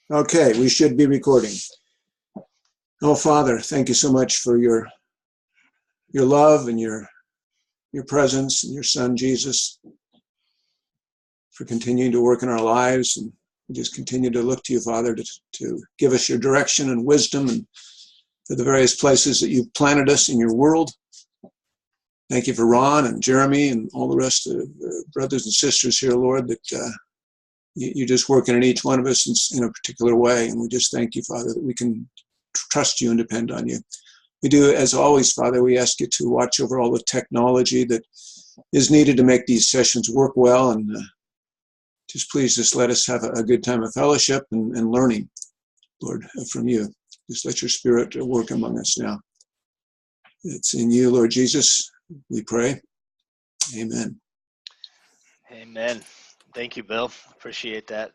Okay, we should be recording. Oh, Father, thank you so much for your love and your presence and your Son, Jesus, for continuing to work in our lives. And we just continue to look to you, Father, to give us your direction and wisdom and for the various places that you've planted us in your world. Thank you for Ron and Jeremy and all the rest of the brothers and sisters here, Lord, that you're just working in each one of us in a particular way. And we just thank you, Father, that we can trust you and depend on you. We do, as always, Father, we ask you to watch over all the technology that is needed to make these sessions work well. And just let us have a good time of fellowship and learning, Lord, from you. Just let your Spirit work among us now. It's in you, Lord Jesus, we pray. Amen. Amen. Thank you, Bill. Appreciate that.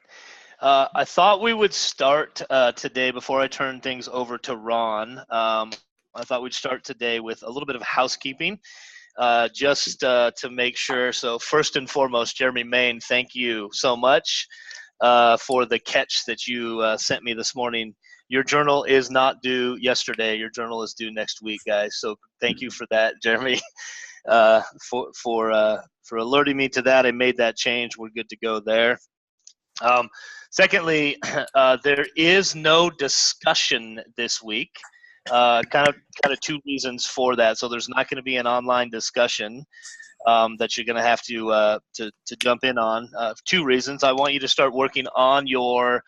I thought we would start today, before I turn things over to Ron, I thought we'd start today with a little bit of housekeeping, just to make sure. So first and foremost, Jeremy Main, thank you so much for the catch that you sent me this morning. Your journal is not due yesterday. Your journal is due next week, guys. So thank you for that, Jeremy, for alerting me to that. I made that change. We're good to go there. Secondly, there is no discussion this week. Kind of two reasons for that. So there's not going to be an online discussion that you're going to have to jump in on. Two reasons. I want you to start working on your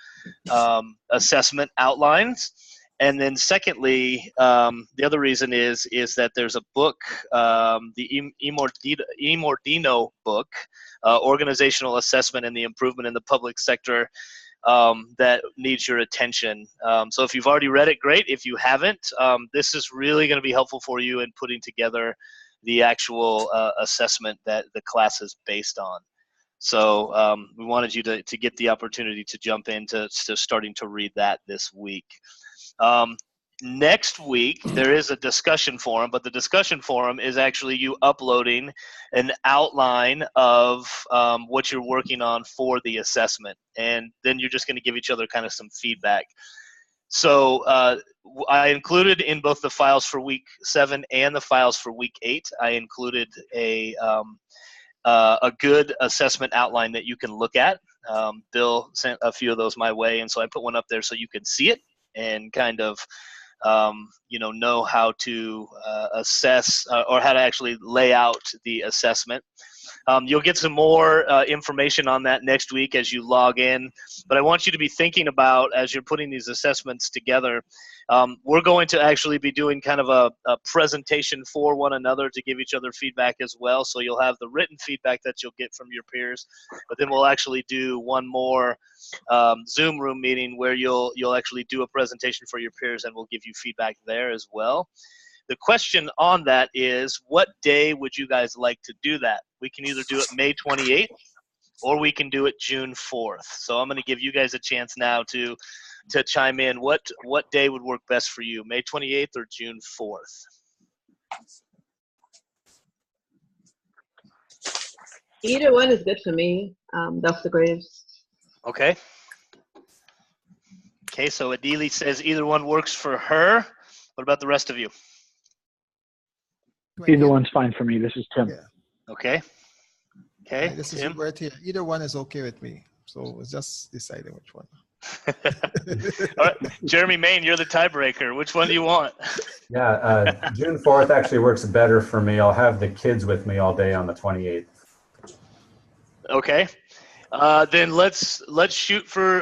assessment outlines. And then secondly, the other reason is that there's a book, the Imordino book, Organizational Assessment and the Improvement in the Public Sector, that needs your attention. So if you've already read it, great. If you haven't, this is really going to be helpful for you in putting together the actual assessment that the class is based on. So we wanted you to get the opportunity to jump into starting to read that this week. Next week, there is a discussion forum, but the discussion forum is actually you uploading an outline of what you're working on for the assessment. And then you're just going to give each other kind of some feedback. So I included in both the files for week 7 and the files for week 8, I included a good assessment outline that you can look at. Bill sent a few of those my way, and so I put one up there so you can see it and kind of know how to assess or how to actually lay out the assessment. You'll get some more information on that next week as you log in, but I want you to be thinking about, as you're putting these assessments together, we're going to actually be doing kind of a presentation for one another to give each other feedback as well. So you'll have the written feedback that you'll get from your peers, but then we'll actually do one more Zoom room meeting where you'll actually do a presentation for your peers, and we'll give you feedback there as well. The question on that is, what day would you guys like to do that? We can either do it May 28th or we can do it June 4th. So I'm going to give you guys a chance now to chime in. What day would work best for you, May 28th or June 4th? Either one is good for me, Dr. Graves. Okay. Okay, so Adili says either one works for her. What about the rest of you? Either one's fine for me. This is Tim. Yeah. Okay. Okay. This Tim? is Bert here. Either one is okay with me. So it's just deciding which one. All right. Jeremy Main, you're the tiebreaker. Which one do you want? Yeah, June 4th actually works better for me. I'll have the kids with me all day on the 28th. Okay. Then let's shoot for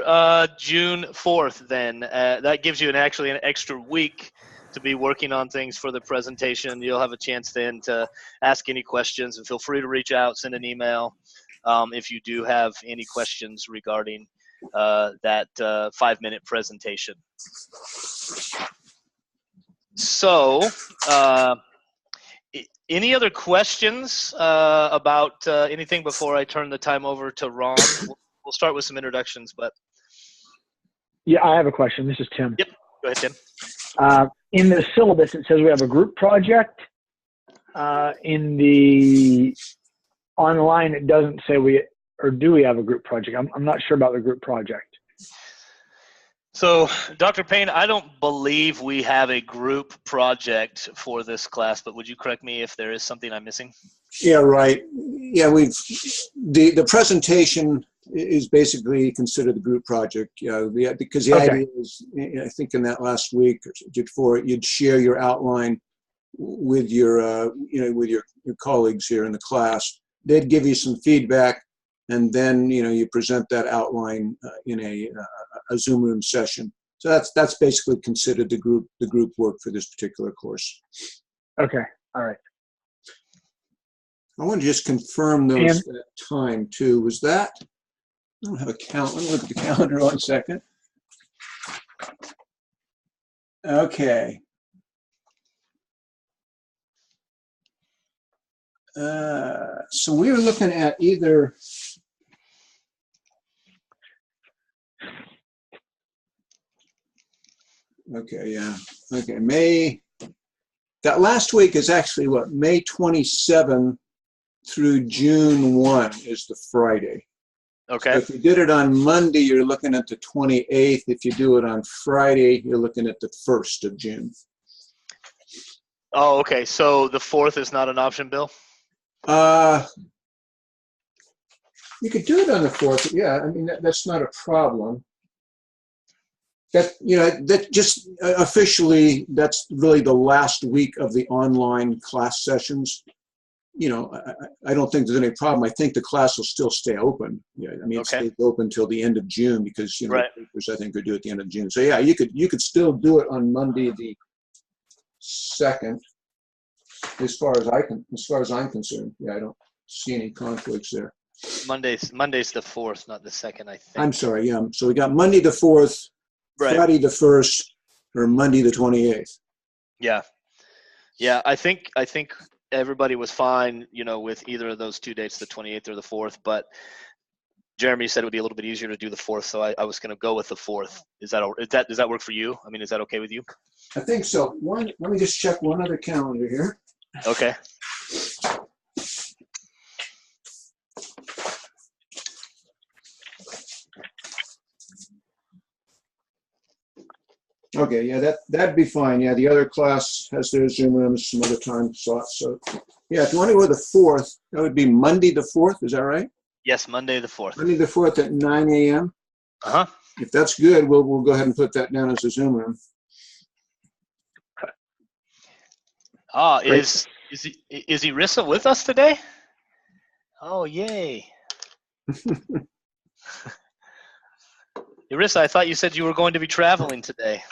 June 4th then. That gives you actually an extra week to be working on things for the presentation. You'll have a chance then to ask any questions, and feel free to reach out, send an email if you do have any questions regarding that 5-minute presentation. So any other questions about anything before I turn the time over to Ron? We'll start with some introductions, but. Yeah, I have a question. This is Tim. Yep, go ahead, Tim. In the syllabus, it says we have a group project. In the online, it doesn't say do we have a group project? I'm not sure about the group project. So, Dr. Payne, I don't believe we have a group project for this class, but would you correct me if there is something I'm missing? Yeah, right. Yeah, the presentation is basically considered the group project. Yeah, because the Okay. idea is, I think in that last week or before, you'd share your outline with your with your colleagues here in the class. They'd give you some feedback, and then you present that outline in a Zoom room session. So that's basically considered the group work for this particular course. Okay. All right. I want to just confirm those that time too. Was that? I don't have a count. Let me look at the calendar 1 second. Okay. So we were looking at either. Okay, yeah. Okay, that last week is actually what, May 27 through June 1 is the Friday. Okay. So if you did it on Monday, you're looking at the 28th. If you do it on Friday, you're looking at the 1st of June. Oh, okay. So the 4th is not an option, Bill? You could do it on the 4th. Yeah, I mean, that's not a problem. That just officially, that's really the last week of the online class sessions. I don't think there's any problem. I think the class will still stay open. Yeah, I mean, it Okay. stays open till the end of June because Right. the papers I think are due at the end of June. So yeah, you could still do it on Monday the 2nd. As far as I'm concerned, yeah, I don't see any conflicts there. Monday's the 4th, not the 2nd, I think. I'm sorry. Yeah, so we got Monday the 4th, Right. Friday the 1st, or Monday the 28th. Yeah. Yeah, I think everybody was fine, with either of those two dates, the 28th or the 4th, but Jeremy said it would be a little bit easier to do the 4th, so I was going to go with the 4th. Does that work for you? I mean, is that okay with you? I think so. Let me just check one other calendar here. Okay. Okay, yeah, that'd be fine. Yeah, the other class has their Zoom rooms, some other time slots. So, yeah, if you want to go to the 4th, that would be Monday the 4th. Is that right? Yes, Monday the 4th. Monday the 4th at 9 a.m. Uh-huh. If that's good, we'll go ahead and put that down as a Zoom room. Is Irissa with us today? Oh, yay. Irissa, I thought you said you were going to be traveling today.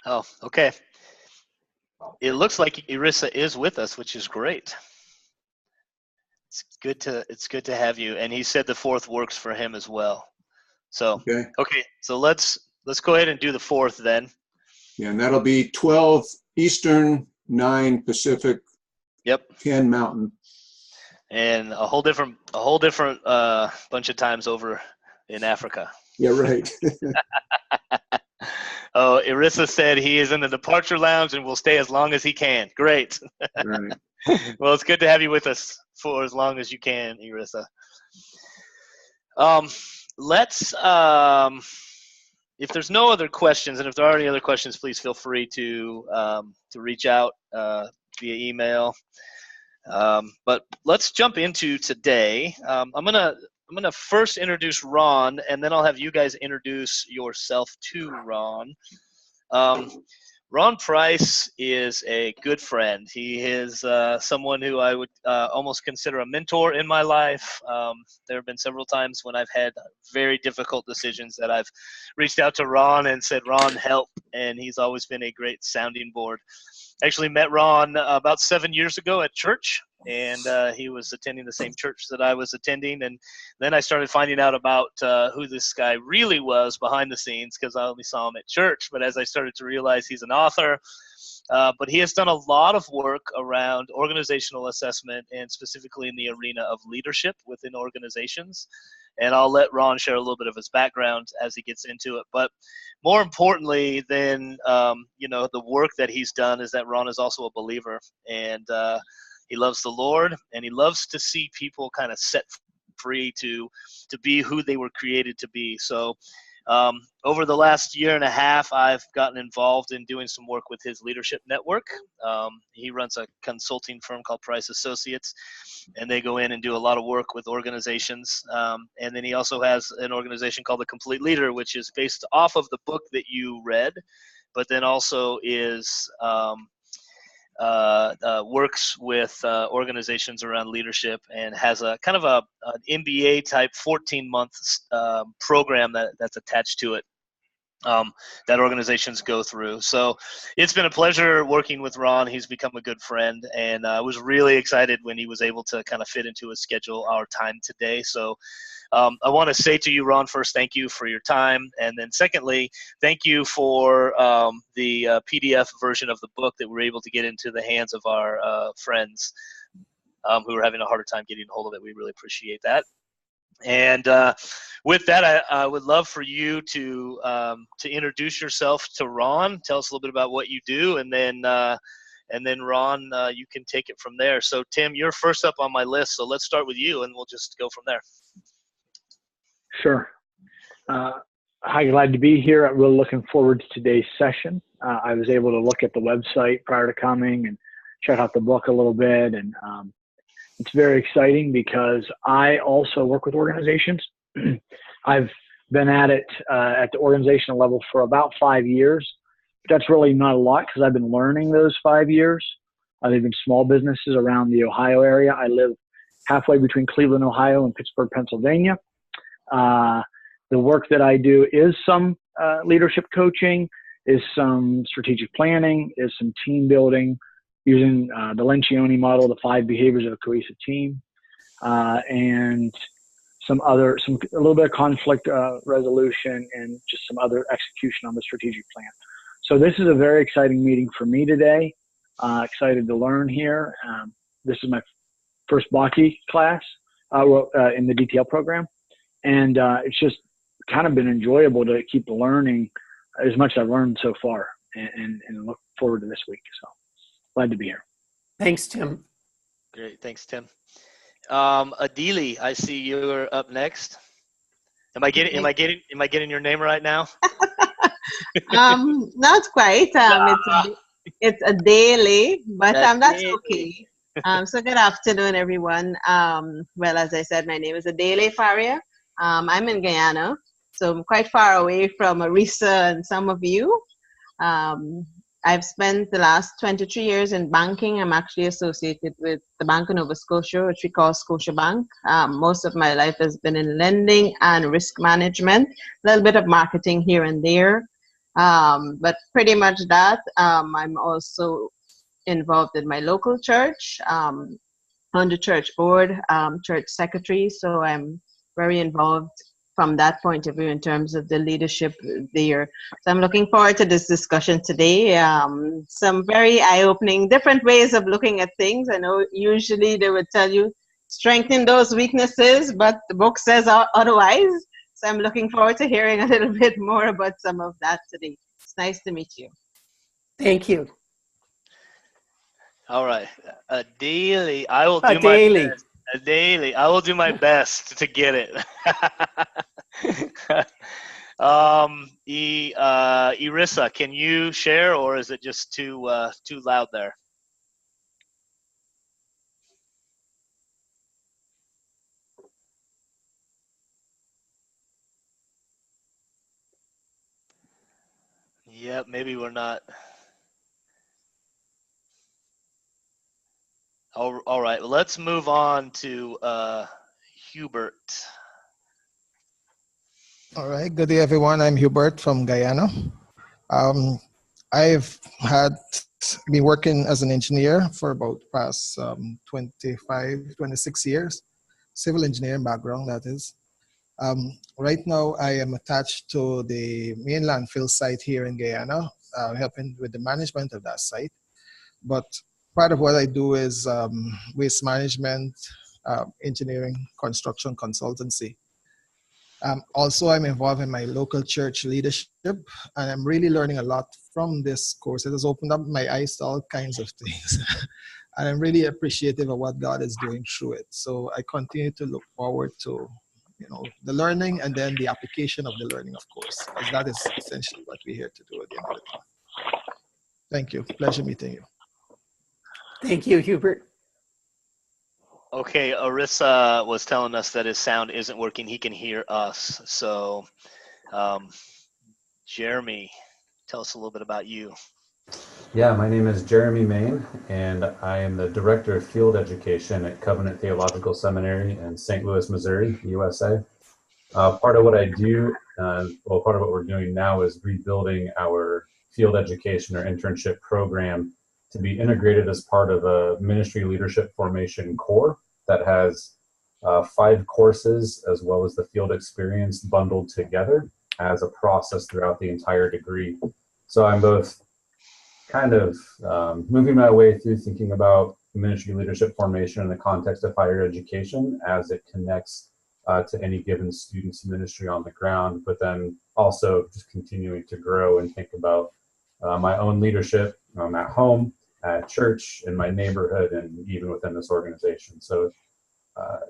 Oh, okay. It looks like Irissa is with us, which is great. It's good to have you. And he said the 4th works for him as well. So okay, so let's go ahead and do the 4th then. Yeah, and that'll be 12 Eastern, 9 Pacific. Yep. 10 Mountain. And a whole different bunch of times over in Africa. Yeah, right. Oh, Irissa said he is in the departure lounge and will stay as long as he can. Great. Right. Well, it's good to have you with us for as long as you can, Irissa. If there's no other questions, and if there are any other questions, please feel free to reach out via email. But let's jump into today. I'm gonna first introduce Ron, and then I'll have you guys introduce yourself to Ron. Ron Price is a good friend. He is someone who I would almost consider a mentor in my life. There have been several times when I've had very difficult decisions that I've reached out to Ron and said, Ron, help, and he's always been a great sounding board. I actually met Ron about 7 years ago at church, and he was attending the same church that I was attending, and then I started finding out about who this guy really was behind the scenes because I only saw him at church. But as I started to realize, he's an author, but he has done a lot of work around organizational assessment and specifically in the arena of leadership within organizations. And I'll let Ron share a little bit of his background as he gets into it. But more importantly than the work that he's done is that Ron is also a believer, and he loves the Lord, and he loves to see people kind of set free to be who they were created to be. So over the last year and a half, I've gotten involved in doing some work with his leadership network. He runs a consulting firm called Price Associates, and they go in and do a lot of work with organizations. And then he also has an organization called The Complete Leader, which is based off of the book that you read, but then also is works with organizations around leadership, and has a kind of an MBA type 14-month program that's attached to it that organizations go through. So it's been a pleasure working with Ron. He's become a good friend, and I was really excited when he was able to kind of fit into his schedule our time today. So I want to say to you, Ron, first, thank you for your time. And then secondly, thank you for the PDF version of the book that we're able to get into the hands of our friends who are having a harder time getting a hold of it. We really appreciate that. And with that, I would love for you to introduce yourself to Ron. Tell us a little bit about what you do, and then Ron, you can take it from there. So Tim, you're first up on my list, so let's start with you, and we'll just go from there. Sure. Hi, glad to be here. I'm really looking forward to today's session. I was able to look at the website prior to coming and check out the book a little bit, and it's very exciting because I also work with organizations. I've been at it at the organizational level for about 5 years. But that's really not a lot because I've been learning those 5 years. They've been small businesses around the Ohio area. I live halfway between Cleveland, Ohio and Pittsburgh, Pennsylvania. The work that I do is some leadership coaching, is some strategic planning, is some team building using the Lencioni model, the 5 behaviors of a cohesive team, and a little bit of conflict resolution, and just some other execution on the strategic plan. So this is a very exciting meeting for me today. Excited to learn here. This is my first Baki class in the DTL program. And it's just kind of been enjoyable to keep learning as much as I've learned so far, and look forward to this week. So glad to be here. Thanks, Tim. Great, thanks, Tim. Adili, I see you're up next. Am I getting your name right now? Not quite. It's a daily, but that's okay. So good afternoon, everyone. Well, as I said, my name is Adele Faria. I'm in Guyana, so I'm quite far away from Arisa and some of you. I've spent the last 23 years in banking. I'm actually associated with the Bank of Nova Scotia, which we call Scotiabank. Most of my life has been in lending and risk management, a little bit of marketing here and there. But pretty much that. I'm also involved in my local church, on the church board, church secretary. So I'm very involved from that point of view in terms of the leadership there. So I'm looking forward to this discussion today. Some very eye-opening, different ways of looking at things. I know usually they would tell you strengthen those weaknesses, but the book says otherwise. So I'm looking forward to hearing a little bit more about some of that today. It's nice to meet you. Thank you. All right, Adili, I will do my best. Daily, I will do my best to get it. Irissa, can you share, or is it just too loud there? Yep, maybe we're not. All right, well, let's move on to Hubert. All right, good day, everyone. I'm Hubert from Guyana. I've been working as an engineer for about the past 26 years, civil engineering background, that is. Right now, I am attached to the main landfill site here in Guyana, helping with the management of that site. But part of what I do is waste management, engineering, construction consultancy. Also, I'm involved in my local church leadership, and I'm really learning a lot from this course. It has opened up my eyes to all kinds of things. And I'm really appreciative of what God is doing through it. So I continue to look forward to, the learning and then the application of the learning, of course, because that is essentially what we're here to do at the end of the day. Thank you. Pleasure meeting you. Thank you, Hubert. Okay, Arissa was telling us that his sound isn't working. He can hear us. So, Jeremy, tell us a little bit about you. Yeah, my name is Jeremy Main, and I am the Director of Field Education at Covenant Theological Seminary in St. Louis, Missouri, USA. Part of what I do, part of what we're doing now is rebuilding our field education or internship program to be integrated as part of a ministry leadership formation core that has 5 courses as well as the field experience bundled together as a process throughout the entire degree. So I'm both kind of moving my way through thinking about ministry leadership formation in the context of higher education as it connects to any given student's ministry on the ground, but then also just continuing to grow and think about my own leadership at home, at church, in my neighborhood, and even within this organization. So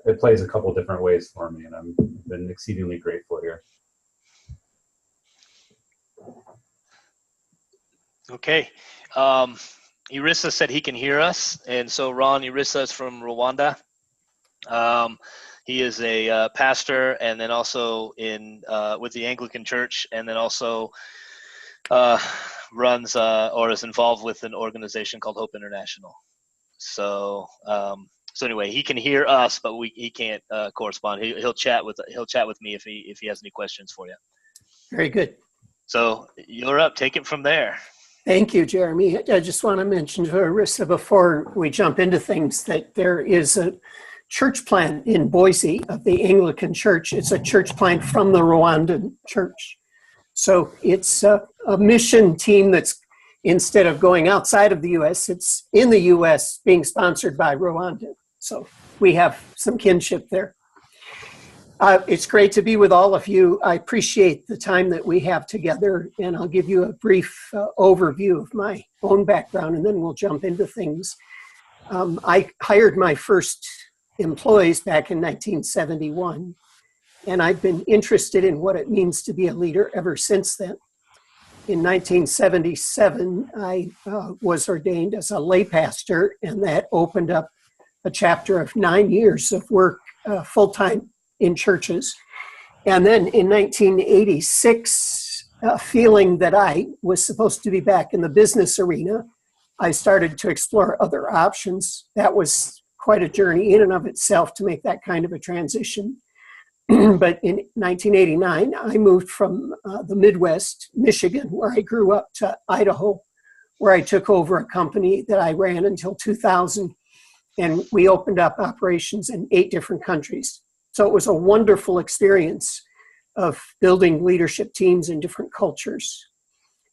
it plays a couple different ways for me, and I've been exceedingly grateful here. Okay. Irissa said he can hear us. And so Ron Irissa is from Rwanda. He is a pastor and then also in with the Anglican Church, and then also runs or is involved with an organization called Hope International. So anyway, he can hear us, but he can't correspond. He'll chat with me if he has any questions for you. Very good. So you're up. Take it from there. Thank you, Jeremy. I just want to mention to Arissa before we jump into things that there is a church plant in Boise of the Anglican Church. It's a church plant from the Rwandan church. So it's a mission team that's, instead of going outside of the U.S., it's in the U.S. being sponsored by Rwanda. So we have some kinship there. It's great to be with all of you. I appreciate the time that we have together, and I'll give you a brief overview of my own background, and then we'll jump into things. I hired my first employees back in 1971, and I've been interested in what it means to be a leader ever since then. In 1977, I was ordained as a lay pastor, and that opened up a chapter of 9 years of work full-time in churches. And then in 1986, feeling that I was supposed to be back in the business arena, I started to explore other options. That was quite a journey in and of itself to make that kind of a transition. But in 1989, I moved from the Midwest, Michigan, where I grew up, to Idaho, where I took over a company that I ran until 2000. And we opened up operations in 8 different countries. So it was a wonderful experience of building leadership teams in different cultures.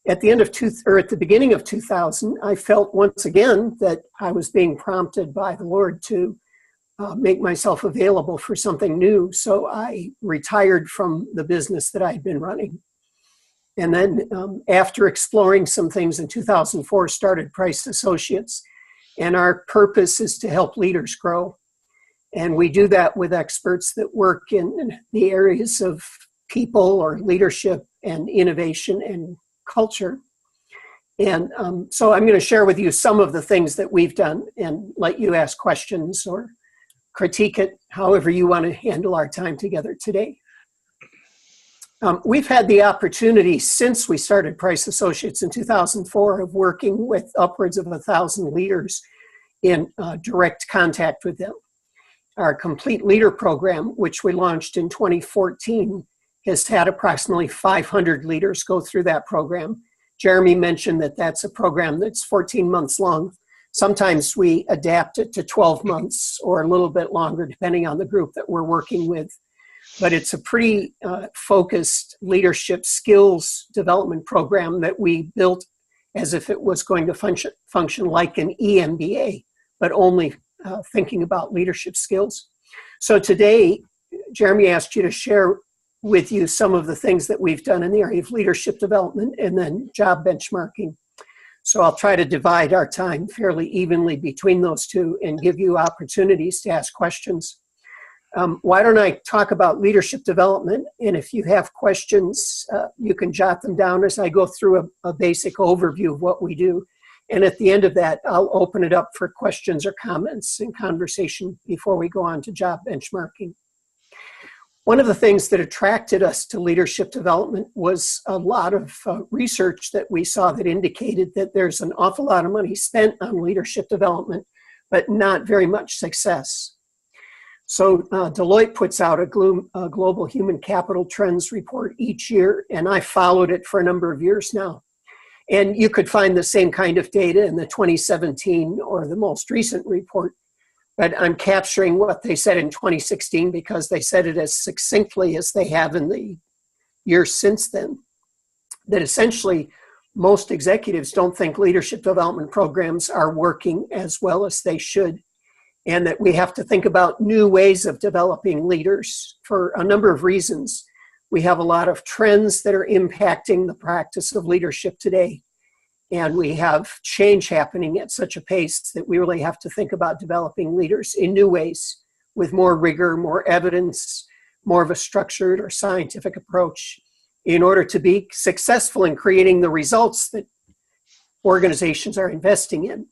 At the beginning of 2000, I felt once again that I was being prompted by the Lord to make myself available for something new. So I retired from the business that I'd been running. And then after exploring some things in 2004, started Price Associates. And our purpose is to help leaders grow. And we do that with experts that work in the areas of people or leadership and innovation and culture. And so I'm going to share with you some of the things that we've done and let you ask questions or critique it however you want to handle our time together today. We've had the opportunity since we started Price Associates in 2004 of working with upwards of 1,000 leaders in direct contact with them. Our Complete Leader program, which we launched in 2014, has had approximately 500 leaders go through that program. Jeremy mentioned that that's a program that's 14 months long. Sometimes we adapt it to 12 months or a little bit longer, depending on the group that we're working with. But it's a pretty focused leadership skills development program that we built as if it was going to function like an EMBA, but only thinking about leadership skills. So today, Jeremy asked you to share with you some of the things that we've done in the area of leadership development and then job benchmarking. So I'll try to divide our time fairly evenly between those two and give you opportunities to ask questions. Why don't I talk about leadership development? And if you have questions, you can jot them down as I go through a basic overview of what we do. And at the end of that, I'll open it up for questions or comments and conversation before we go on to job benchmarking. One of the things that attracted us to leadership development was a lot of research that we saw that indicated that there's an awful lot of money spent on leadership development, but not very much success. So Deloitte puts out a global human capital trends report each year, and I followed it for a number of years now. And you could find the same kind of data in the 2017 or the most recent report. But I'm capturing what they said in 2016 because they said it as succinctly as they have in the years since then. That essentially most executives don't think leadership development programs are working as well as they should, and that we have to think about new ways of developing leaders for a number of reasons. We have a lot of trends that are impacting the practice of leadership today. And we have change happening at such a pace that we really have to think about developing leaders in new ways with more rigor, more evidence, more of a structured or scientific approach in order to be successful in creating the results that organizations are investing in.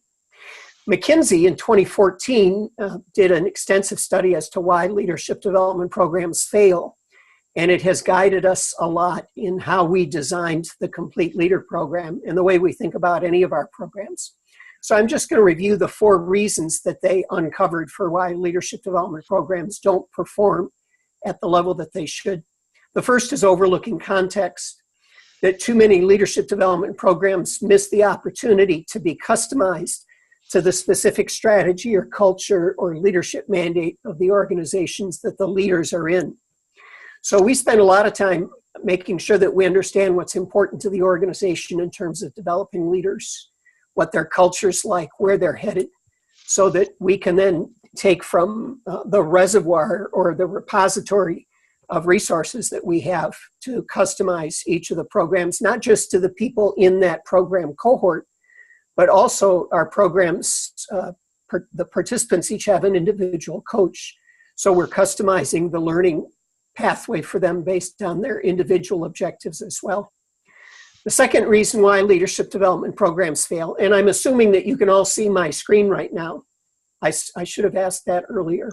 McKinsey in 2014 did an extensive study as to why leadership development programs fail. And it has guided us a lot in how we designed the Complete Leader program and the way we think about any of our programs. So I'm just going to review the 4 reasons that they uncovered for why leadership development programs don't perform at the level that they should. The first is overlooking context, that too many leadership development programs miss the opportunity to be customized to the specific strategy or culture or leadership mandate of the organizations that the leaders are in. So we spend a lot of time making sure that we understand what's important to the organization in terms of developing leaders, what their culture's like, where they're headed, so that we can then take from the reservoir or the repository of resources that we have to customize each of the programs, not just to the people in that program cohort, but also our programs, the participants each have an individual coach. So we're customizing the learning pathway for them based on their individual objectives as well. The second reason why leadership development programs fail, and I'm assuming that you can all see my screen right now. I should have asked that earlier.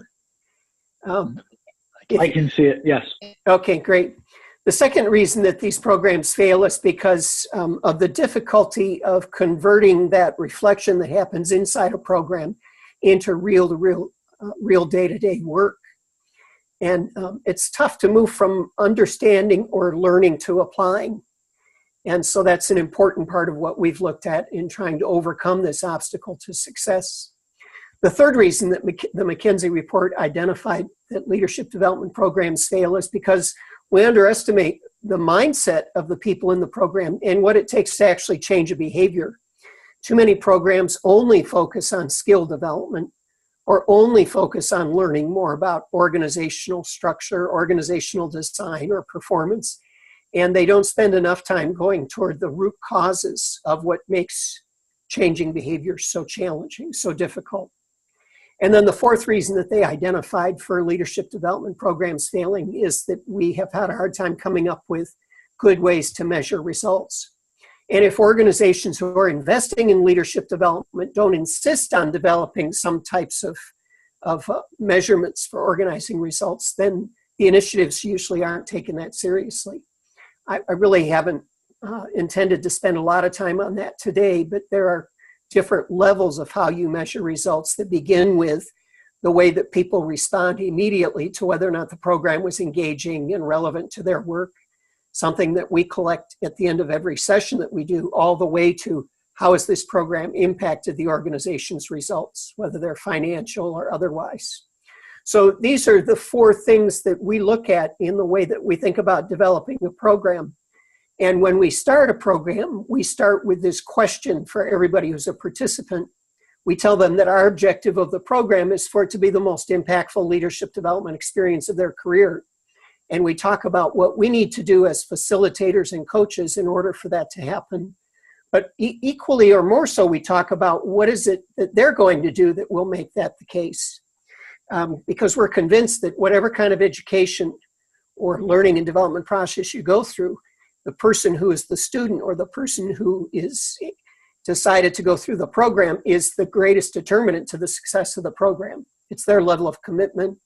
I can see it, yes. Okay, great. The second reason that these programs fail is because of the difficulty of converting that reflection that happens inside a program into real day-to-day work. And it's tough to move from understanding or learning to applying. And so that's an important part of what we've looked at in trying to overcome this obstacle to success. The third reason that the McKinsey report identified that leadership development programs fail is because we underestimate the mindset of the people in the program and what it takes to actually change a behavior. Too many programs only focus on skill development or only focus on learning more about organizational structure, organizational design, or performance. And they don't spend enough time going toward the root causes of what makes changing behavior so challenging, so difficult. And then the fourth reason that they identified for leadership development programs failing is that we have had a hard time coming up with good ways to measure results. And if organizations who are investing in leadership development don't insist on developing some types of measurements for organizing results, then the initiatives usually aren't taken that seriously. I really haven't intended to spend a lot of time on that today, but there are different levels of how you measure results that begin with the way that people respond immediately to whether or not the program was engaging and relevant to their work, something that we collect at the end of every session that we do, all the way to how has this program impacted the organization's results, whether they're financial or otherwise. So these are the 4 things that we look at in the way that we think about developing a program. And when we start a program, we start with this question for everybody who's a participant. We tell them that our objective of the program is for it to be the most impactful leadership development experience of their career. And we talk about what we need to do as facilitators and coaches in order for that to happen. But equally or more so, we talk about what is it that they're going to do that will make that the case. Because we're convinced that whatever kind of education or learning and development process you go through, the person who is the student or the person who is decided to go through the program is the greatest determinant to the success of the program. It's their level of commitment,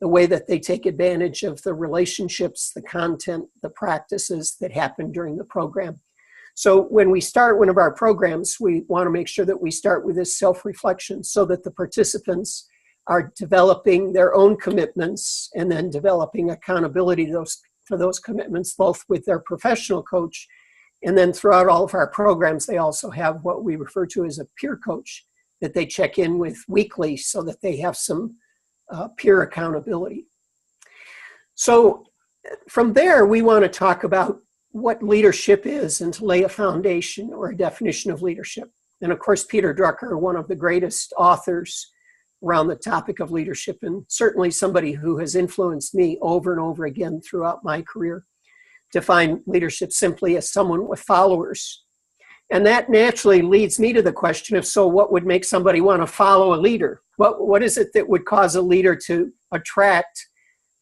the way that they take advantage of the relationships, the content, the practices that happen during the program. So when we start one of our programs, we want to make sure that we start with this self-reflection so that the participants are developing their own commitments and then developing accountability for those commitments, both with their professional coach. And then throughout all of our programs, they also have what we refer to as a peer coach that they check in with weekly so that they have some peer accountability. So from there, we want to talk about what leadership is and to lay a foundation or a definition of leadership. And of course, Peter Drucker, one of the greatest authors around the topic of leadership, and certainly somebody who has influenced me over and over again throughout my career, defined leadership simply as someone with followers. And that naturally leads me to the question of, so what would make somebody want to follow a leader? What is it that would cause a leader to attract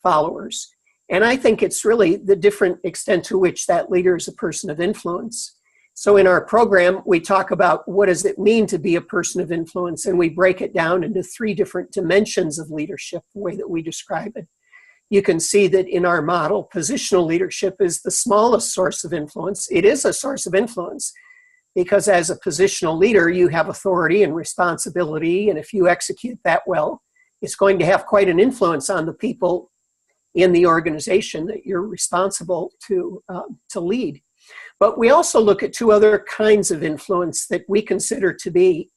followers? And I think it's really the different extent to which that leader is a person of influence. So in our program, we talk about what does it mean to be a person of influence, and we break it down into 3 different dimensions of leadership, the way that we describe it. You can see that in our model, positional leadership is the smallest source of influence. It is a source of influence because as a positional leader, you have authority and responsibility, and if you execute that well, it's going to have quite an influence on the people in the organization that you're responsible to lead. But we also look at 2 other kinds of influence that we consider to be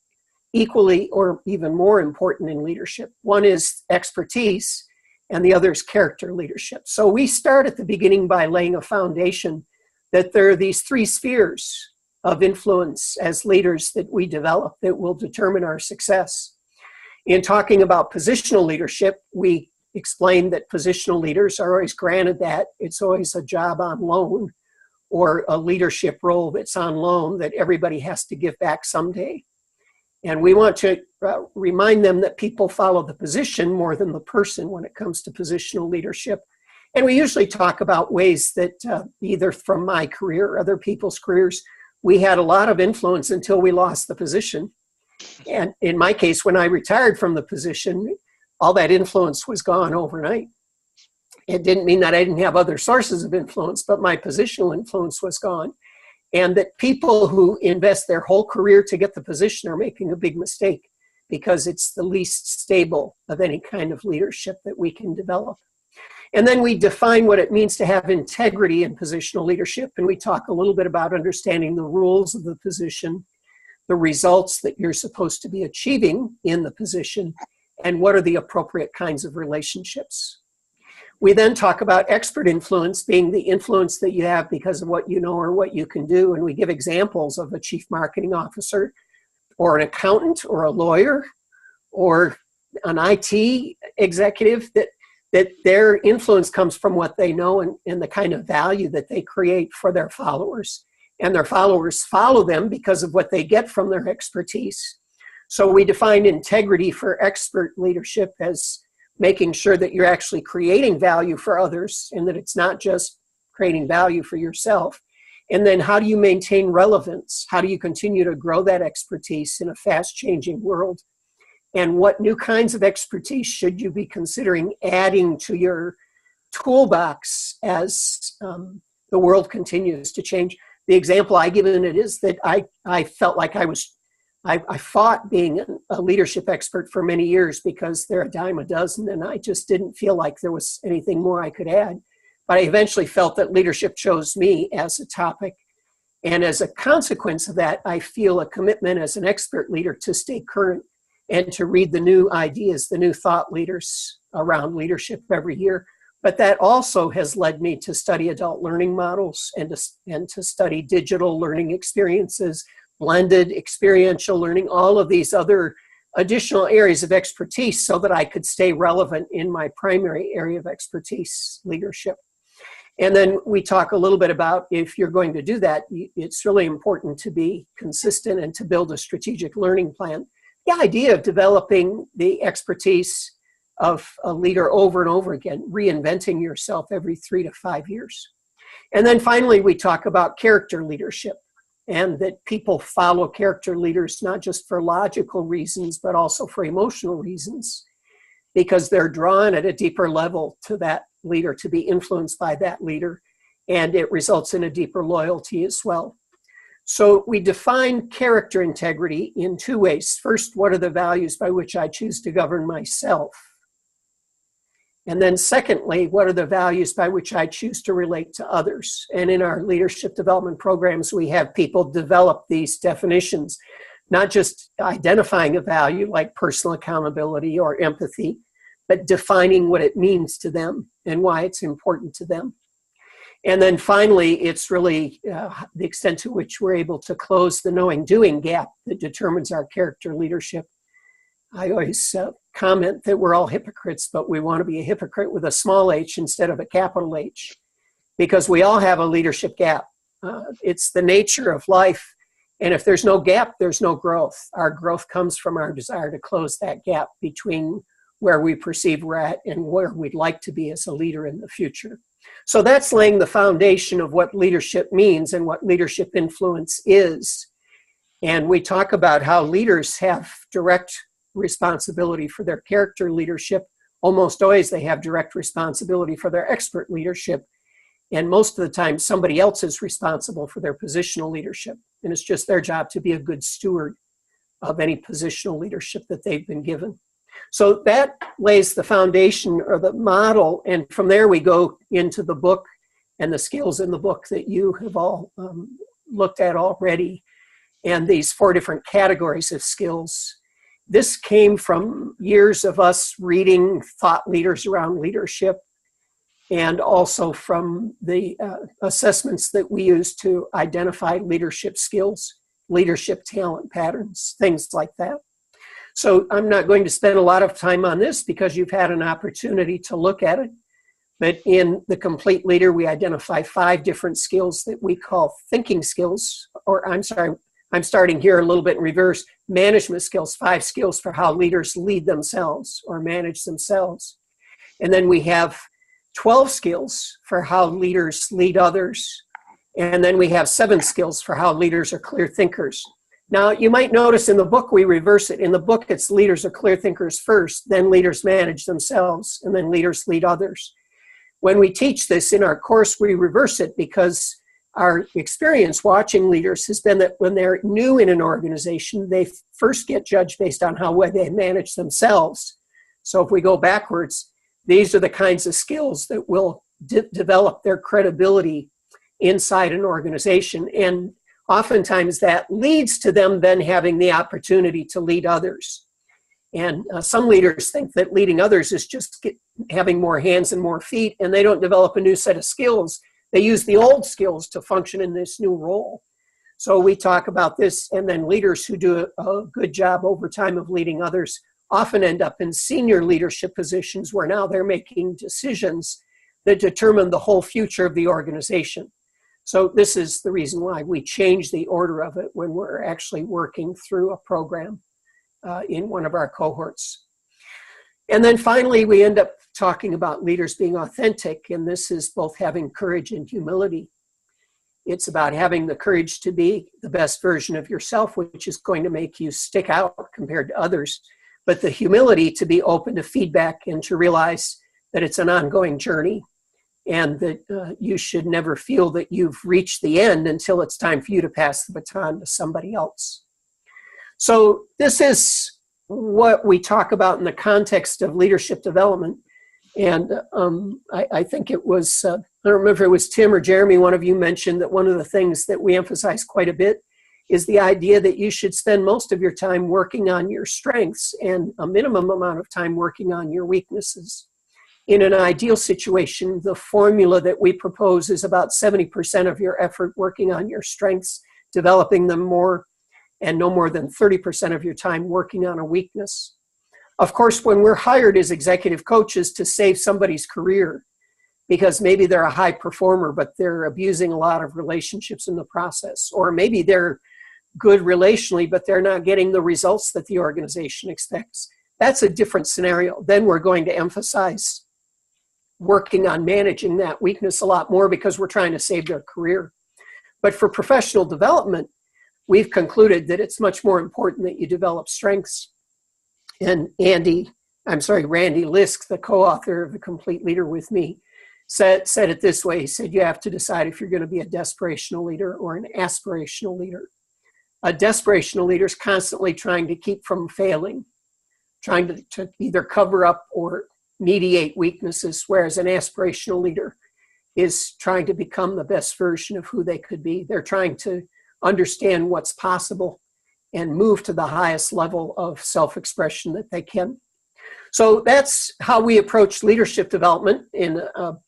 equally or even more important in leadership. One is expertise, and the other is character leadership. So we start at the beginning by laying a foundation that there are these 3 spheres of influence as leaders that we develop that will determine our success. In talking about positional leadership, we explain that positional leaders are always granted that. It's always a job on loan or a leadership role that's on loan that everybody has to give back someday. And we want to remind them that people follow the position more than the person when it comes to positional leadership. And we usually talk about ways that either from my career or other people's careers, we had a lot of influence until we lost the position. And in my case, when I retired from the position, all that influence was gone overnight. It didn't mean that I didn't have other sources of influence, but my positional influence was gone. And that people who invest their whole career to get the position are making a big mistake because it's the least stable of any kind of leadership that we can develop. And then we define what it means to have integrity in positional leadership. And we talk a little bit about understanding the rules of the position, the results that you're supposed to be achieving in the position, and what are the appropriate kinds of relationships. We then talk about expert influence being the influence that you have because of what you know or what you can do. And we give examples of a chief marketing officer or an accountant or a lawyer or an IT executive that their influence comes from what they know and the kind of value that they create for their followers. And their followers follow them because of what they get from their expertise. So we define integrity for expert leadership as making sure that you're actually creating value for others and that it's not just creating value for yourself. And then how do you maintain relevance? How do you continue to grow that expertise in a fast-changing world? And what new kinds of expertise should you be considering adding to your toolbox as the world continues to change? The example I give in it is that I felt like I fought being a leadership expert for many years because they're a dime a dozen, and I just didn't feel like there was anything more I could add. But I eventually felt that leadership chose me as a topic. And as a consequence of that, I feel a commitment as an expert leader to stay current and to read the new ideas, the new thought leaders around leadership every year. But that also has led me to study adult learning models and to study digital learning experiences, blended experiential learning, all of these other additional areas of expertise so that I could stay relevant in my primary area of expertise, leadership. And then we talk a little bit about, if you're going to do that, it's really important to be consistent and to build a strategic learning plan. The idea of developing the expertise of a leader over and over again, reinventing yourself every 3 to 5 years. And then finally, we talk about character leadership, and that people follow character leaders not just for logical reasons, but also for emotional reasons, because they're drawn at a deeper level to that leader, to be influenced by that leader, and it results in a deeper loyalty as well. So we define character integrity in 2 ways. First, what are the values by which I choose to govern myself? And then secondly, what are the values by which I choose to relate to others? And in our leadership development programs, we have people develop these definitions, not just identifying a value like personal accountability or empathy, but defining what it means to them and why it's important to them. And then finally, it's really the extent to which we're able to close the knowing-doing gap that determines our character leadership. I always comment that we're all hypocrites, but we want to be a hypocrite with a small h instead of a capital H, because we all have a leadership gap. It's the nature of life. And if there's no gap, there's no growth. Our growth comes from our desire to close that gap between where we perceive we're at and where we'd like to be as a leader in the future. So that's laying the foundation of what leadership means and what leadership influence is. And we talk about how leaders have direct responsibility for their character leadership. Almost always they have direct responsibility for their expert leadership. And most of the time, somebody else is responsible for their positional leadership. And it's just their job to be a good steward of any positional leadership that they've been given. So that lays the foundation or the model. And from there, we go into the book and the skills in the book that you have all looked at already, and these 4 different categories of skills. This came from years of us reading thought leaders around leadership, and also from the assessments that we use to identify leadership skills, leadership talent patterns, things like that. So I'm not going to spend a lot of time on this because you've had an opportunity to look at it. But in The Complete Leader, we identify 5 different skills that we call thinking skills, or I'm starting here a little bit in reverse, management skills, 5 skills for how leaders lead themselves or manage themselves. And then we have 12 skills for how leaders lead others. And then we have 7 skills for how leaders are clear thinkers. Now, you might notice in the book, we reverse it. In the book, it's leaders are clear thinkers first, then leaders manage themselves, and then leaders lead others. When we teach this in our course, we reverse it because our experience watching leaders has been that when they're new in an organization, they first get judged based on how well they manage themselves. So if we go backwards, these are the kinds of skills that will develop their credibility inside an organization. And oftentimes that leads to them then having the opportunity to lead others. And some leaders think that leading others is just having more hands and more feet, and they don't develop a new set of skills. They use the old skills to function in this new role. So we talk about this, and then leaders who do a good job over time of leading others often end up in senior leadership positions where now they're making decisions that determine the whole future of the organization. So this is the reason why we change the order of it when we're actually working through a program in one of our cohorts. And then finally, we end up talking about leaders being authentic, and this is both having courage and humility. It's about having the courage to be the best version of yourself, which is going to make you stick out compared to others, but the humility to be open to feedback and to realize that it's an ongoing journey, and that you should never feel that you've reached the end until it's time for you to pass the baton to somebody else. So this is what we talk about in the context of leadership development. And I think it was, I don't remember if it was Tim or Jeremy, one of you mentioned that one of the things that we emphasize quite a bit is the idea that you should spend most of your time working on your strengths and a minimum amount of time working on your weaknesses. In an ideal situation, the formula that we propose is about 70% of your effort working on your strengths, developing them more, and no more than 30% of your time working on a weakness. Of course, when we're hired as executive coaches to save somebody's career, because maybe they're a high performer, but they're abusing a lot of relationships in the process, or maybe they're good relationally, but they're not getting the results that the organization expects. That's a different scenario. Then we're going to emphasize working on managing that weakness a lot more because we're trying to save their career. But for professional development, we've concluded that it's much more important that you develop strengths. And Randy Lisk, the co-author of The Complete Leader with me, said it this way. He said, you have to decide if you're going to be a desperational leader or an aspirational leader. A desperational leader is constantly trying to keep from failing, trying to either cover up or mediate weaknesses, whereas an aspirational leader is trying to become the best version of who they could be. They're trying to understand what's possible and move to the highest level of self-expression that they can. So that's how we approach leadership development in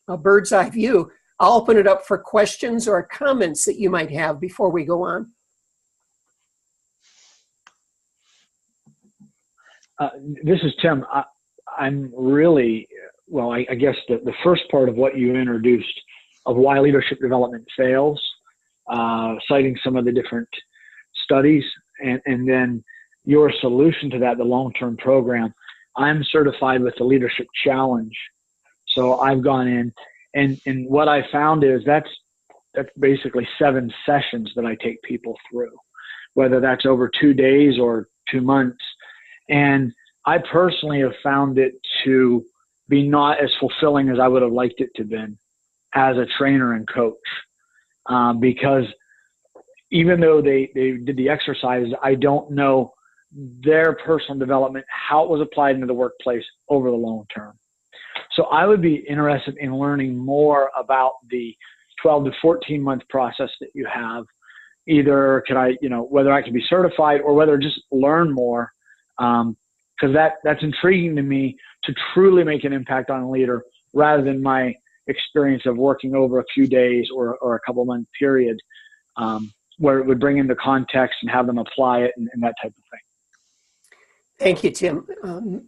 a bird's eye view. I'll open it up for questions or comments that you might have before we go on. This is Tim. I'm really, well, I guess the first part of what you introduced of why leadership development fails, citing some of the different studies, and then your solution to that, the long-term program. I'm certified with the Leadership Challenge. So I've gone in, and what I found is that's basically 7 sessions that I take people through, whether that's over 2 days or 2 months. And I personally have found it to be not as fulfilling as I would have liked it to be as a trainer and coach, because even though they did the exercises, I don't know their personal development, how it was applied into the workplace over the long term. So I would be interested in learning more about the 12 to 14 month process that you have. Either can I, whether I can be certified or whether just learn more, because that's intriguing to me to truly make an impact on a leader rather than my experience of working over a few days or a couple month period, where it would bring into context and have them apply it and that type of thing. Thank you, Tim.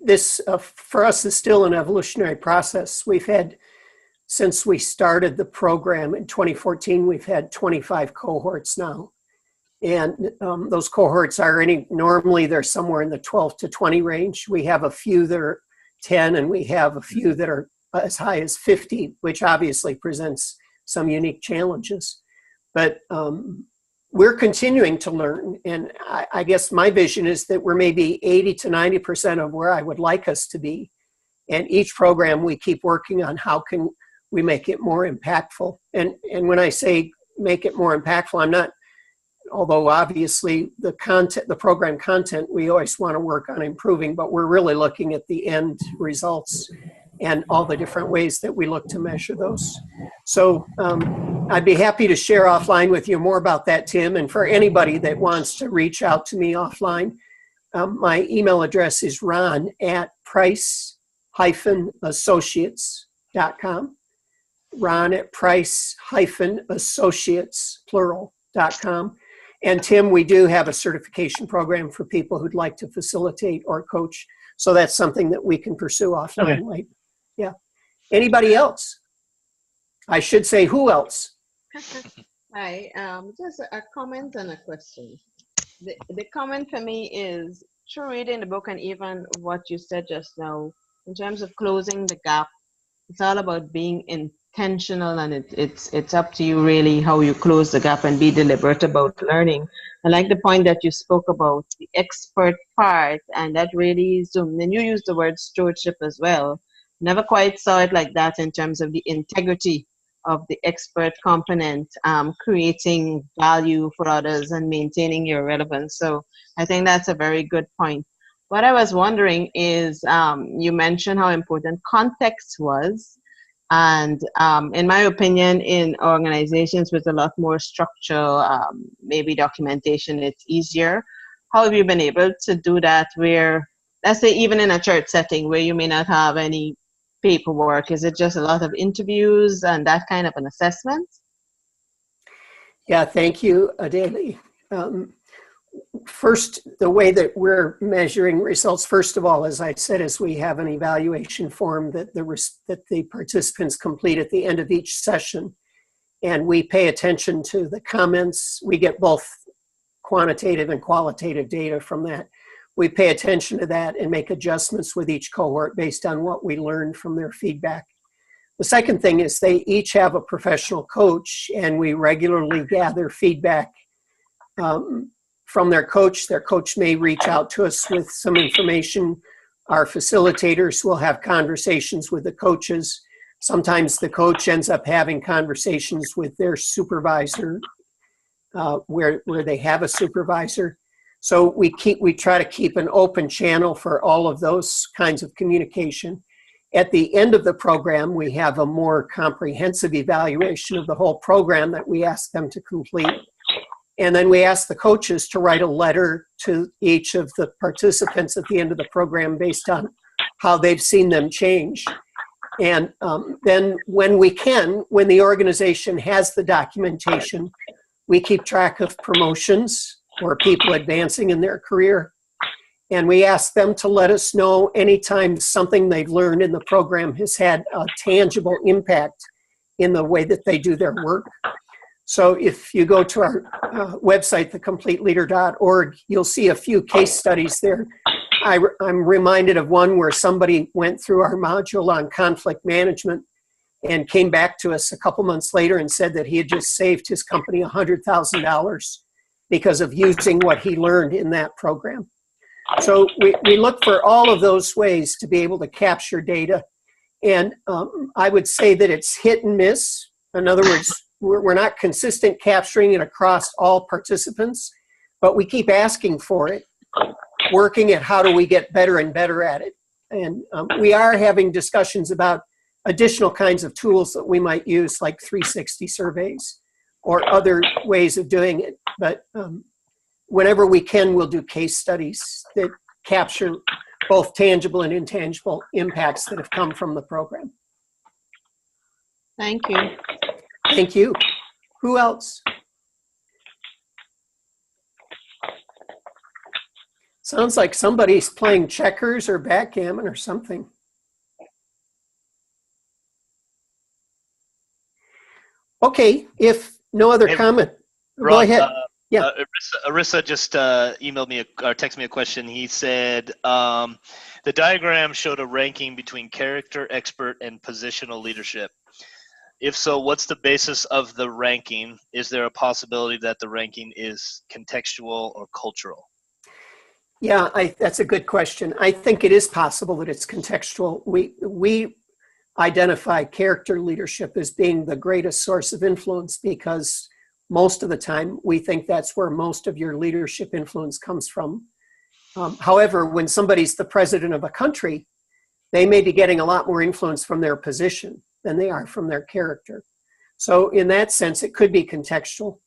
This, for us, is still an evolutionary process. We've had, since we started the program in 2014, we've had 25 cohorts now. And those cohorts are normally they're somewhere in the 12 to 20 range. We have a few that are 10, and we have a few that are as high as 50, which obviously presents some unique challenges. But we're continuing to learn, and I guess my vision is that we're maybe 80 to 90% of where I would like us to be. And each program we keep working on how can we make it more impactful. And when I say make it more impactful, I'm not, although obviously the content, the program content, we always want to work on improving, but we're really looking at the end results and all the different ways that we look to measure those. So I'd be happy to share offline with you more about that, Tim. And for anybody that wants to reach out to me offline, my email address is ron@price-associates.com. ron@price-associates, plural.com. And Tim, we do have a certification program for people who'd like to facilitate or coach. So that's something that we can pursue offline. Okay. Like, yeah. Anybody else? I should say, who else? Hi, just a comment and a question. The comment for me is, through reading the book and even what you said just now, in terms of closing the gap, it's all about being intentional, and it's up to you really how you close the gap and be deliberate about learning. I like the point that you spoke about the expert part, and that really zoomed. And you used the word stewardship as well. Never quite saw it like that in terms of the integrity of the expert component, creating value for others and maintaining your relevance. So I think that's a very good point. What I was wondering is, you mentioned how important context was. And in my opinion, in organizations with a lot more structure, maybe documentation, it's easier. How have you been able to do that where, let's say even in a church setting where you may not have any paperwork? Is it just a lot of interviews and that kind of an assessment? Yeah, thank you, Adele. first, the way that we're measuring results, first of all, as I said, is we have an evaluation form that the participants complete at the end of each session. And we pay attention to the comments. We get both quantitative and qualitative data from that. We pay attention to that and make adjustments with each cohort based on what we learned from their feedback. The second thing is they each have a professional coach, and we regularly gather feedback from their coach. Their coach may reach out to us with some information. Our facilitators will have conversations with the coaches. Sometimes the coach ends up having conversations with their supervisor, where they have a supervisor. So we try to keep an open channel for all of those kinds of communication. At the end of the program, we have a more comprehensive evaluation of the whole program that we ask them to complete. And then we ask the coaches to write a letter to each of the participants at the end of the program based on how they've seen them change. And then when the organization has the documentation, we keep track of promotions or people advancing in their career. And we ask them to let us know anytime something they've learned in the program has had a tangible impact in the way that they do their work. So if you go to our website, thecompleteleader.org, you'll see a few case studies there. I'm reminded of one where somebody went through our module on conflict management and came back to us a couple months later and said that he had just saved his company $100,000 because of using what he learned in that program. So we look for all of those ways to be able to capture data. And I would say that it's hit and miss. In other words, we're not consistent capturing it across all participants, but we keep asking for it, working at how do we get better and better at it. And we are having discussions about additional kinds of tools that we might use, like 360 surveys or other ways of doing it. But whenever we can, we'll do case studies that capture both tangible and intangible impacts that have come from the program. Thank you. Thank you. Who else? Sounds like somebody's playing checkers or backgammon or something. Okay, if no other comment, Ron, go ahead. Yeah. Arissa just emailed me or texted me a question. He said the diagram showed a ranking between character, expert, and positional leadership. If so, what's the basis of the ranking? Is there a possibility that the ranking is contextual or cultural? Yeah, that's a good question. I think it is possible that it's contextual. We identify character leadership as being the greatest source of influence because most of the time we think that's where most of your leadership influence comes from. However, when somebody's the president of a country, they may be getting a lot more influence from their position than they are from their character. So in that sense, it could be contextual.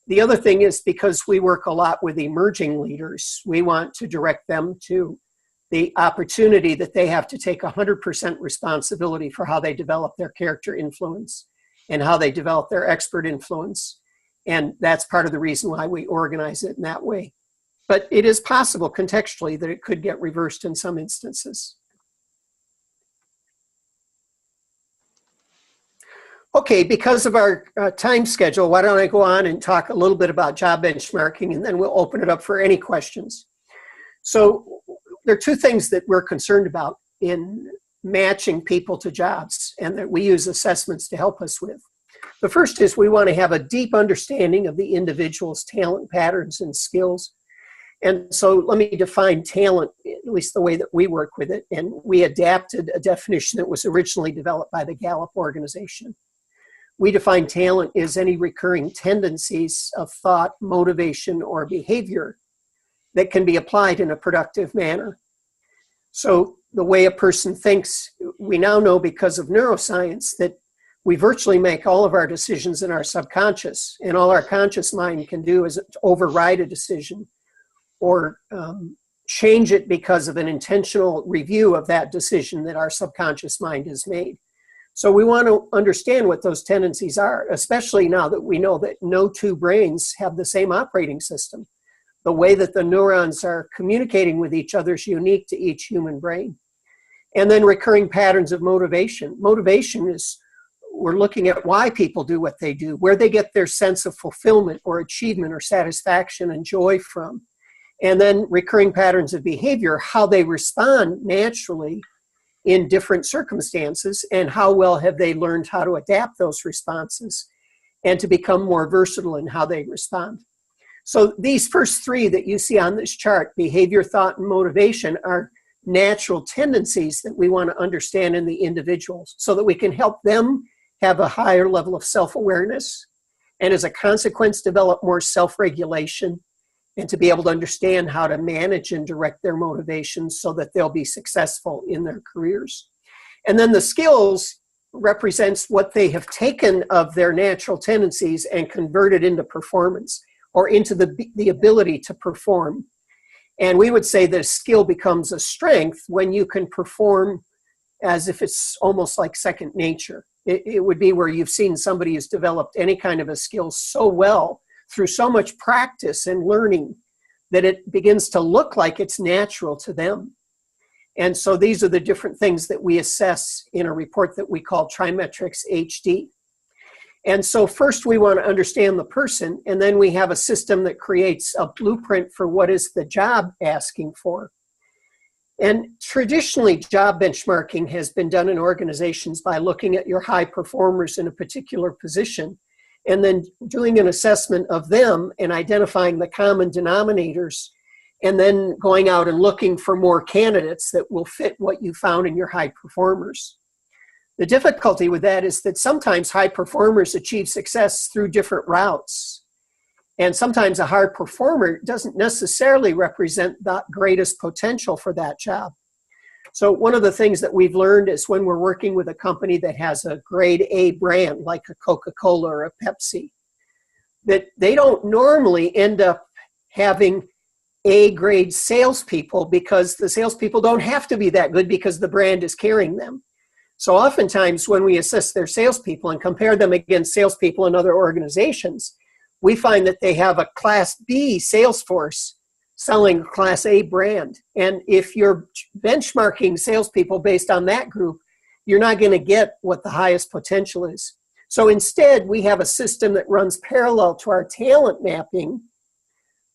The other thing is because we work a lot with emerging leaders, we want to direct them to the opportunity that they have to take 100% responsibility for how they develop their character influence and how they develop their expert influence. And that's part of the reason why we organize it in that way. But it is possible contextually that it could get reversed in some instances. Okay, because of our time schedule, why don't I go on and talk a little bit about job benchmarking, and then we'll open it up for any questions. So there are two things that we're concerned about in matching people to jobs and that we use assessments to help us with. The first is we want to have a deep understanding of the individual's talent patterns and skills. And so let me define talent, at least the way that we work with it. And we adapted a definition that was originally developed by the Gallup organization. We define talent as any recurring tendencies of thought, motivation, or behavior that can be applied in a productive manner. So the way a person thinks, we now know because of neuroscience that we virtually make all of our decisions in our subconscious, and all our conscious mind can do is override a decision or change it because of an intentional review of that decision that our subconscious mind has made. So we want to understand what those tendencies are, especially now that we know that no two brains have the same operating system. The way that the neurons are communicating with each other is unique to each human brain. And then recurring patterns of motivation. Motivation is, we're looking at why people do what they do, where they get their sense of fulfillment or achievement or satisfaction and joy from. And then recurring patterns of behavior, how they respond naturally in different circumstances, and how well have they learned how to adapt those responses and to become more versatile in how they respond. So these first three that you see on this chart, behavior, thought, and motivation, are natural tendencies that we want to understand in the individuals so that we can help them have a higher level of self-awareness, and as a consequence develop more self-regulation, and to be able to understand how to manage and direct their motivations so that they'll be successful in their careers. And then the skills represents what they have taken of their natural tendencies and converted into performance, or into the ability to perform. And we would say that a skill becomes a strength when you can perform as if it's almost like second nature. It would be where you've seen somebody who's developed any kind of a skill so well through so much practice and learning that it begins to look like it's natural to them. And so these are the different things that we assess in a report that we call TriMetrix HD. And so first we want to understand the person, and then we have a system that creates a blueprint for what is the job asking for. And traditionally, job benchmarking has been done in organizations by looking at your high performers in a particular position, and then doing an assessment of them and identifying the common denominators, and then going out and looking for more candidates that will fit what you found in your high performers. The difficulty with that is that sometimes high performers achieve success through different routes. And sometimes a high performer doesn't necessarily represent the greatest potential for that job. So one of the things that we've learned is when we're working with a company that has a grade A brand, like a Coca-Cola or a Pepsi, that they don't normally end up having A grade salespeople, because the salespeople don't have to be that good because the brand is carrying them. So oftentimes when we assess their salespeople and compare them against salespeople in other organizations, we find that they have a Class B sales force selling a Class A brand. And if you're benchmarking salespeople based on that group, you're not going to get what the highest potential is. So instead, we have a system that runs parallel to our talent mapping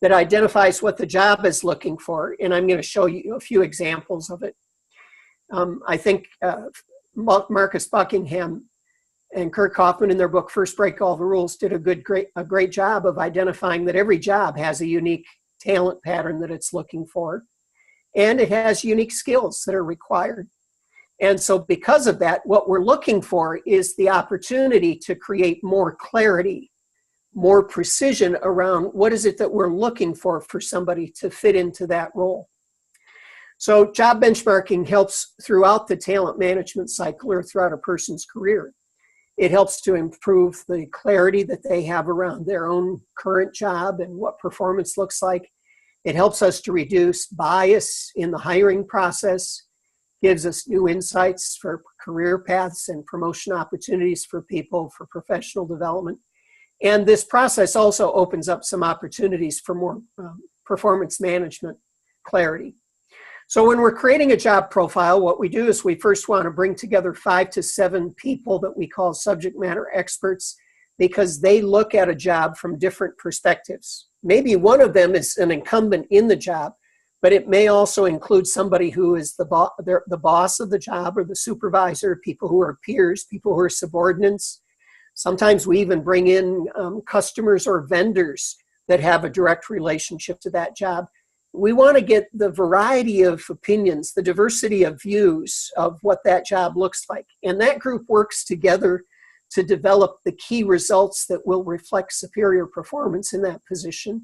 that identifies what the job is looking for. And I'm going to show you a few examples of it. I think Marcus Buckingham and Kurt Kaufman in their book, First Break All the Rules, did a great job of identifying that every job has a unique talent pattern that it's looking for, and it has unique skills that are required. And so because of that, what we're looking for is the opportunity to create more clarity, more precision around what is it that we're looking for somebody to fit into that role. So job benchmarking helps throughout the talent management cycle or throughout a person's career. It helps to improve the clarity that they have around their own current job and what performance looks like. It helps us to reduce bias in the hiring process, gives us new insights for career paths and promotion opportunities for people for professional development. And this process also opens up some opportunities for more performance management clarity. So when we're creating a job profile, what we do is we first want to bring together 5 to 7 people that we call subject matter experts, because they look at a job from different perspectives. Maybe one of them is an incumbent in the job, but it may also include somebody who is the boss of the job or the supervisor, people who are peers, people who are subordinates. Sometimes we even bring in customers or vendors that have a direct relationship to that job. We want to get the variety of opinions, the diversity of views of what that job looks like. And that group works together to develop the key results that will reflect superior performance in that position.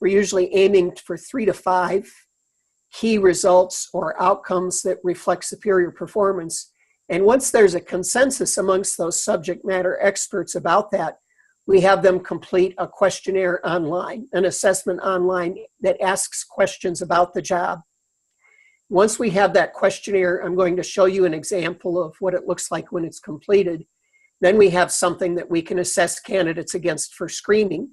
We're usually aiming for 3 to 5 key results or outcomes that reflect superior performance. And once there's a consensus amongst those subject matter experts about that, we have them complete a questionnaire online, an assessment online that asks questions about the job. Once we have that questionnaire, I'm going to show you an example of what it looks like when it's completed. Then we have something that we can assess candidates against for screening.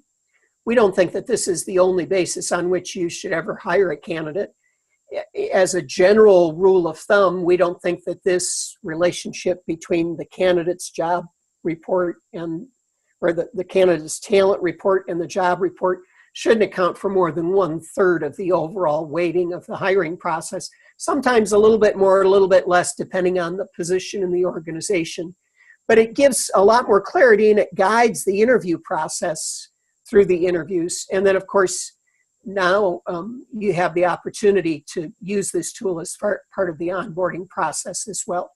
we don't think that this is the only basis on which you should ever hire a candidate. As a general rule of thumb, we don't think that this relationship between the candidate's job report or the candidate's talent report and the job report shouldn't account for more than 1/3 of the overall weighting of the hiring process. Sometimes a little bit more, a little bit less, depending on the position in the organization. But it gives a lot more clarity, and it guides the interview process through the interviews. And then, of course, now you have the opportunity to use this tool as part of the onboarding process as well.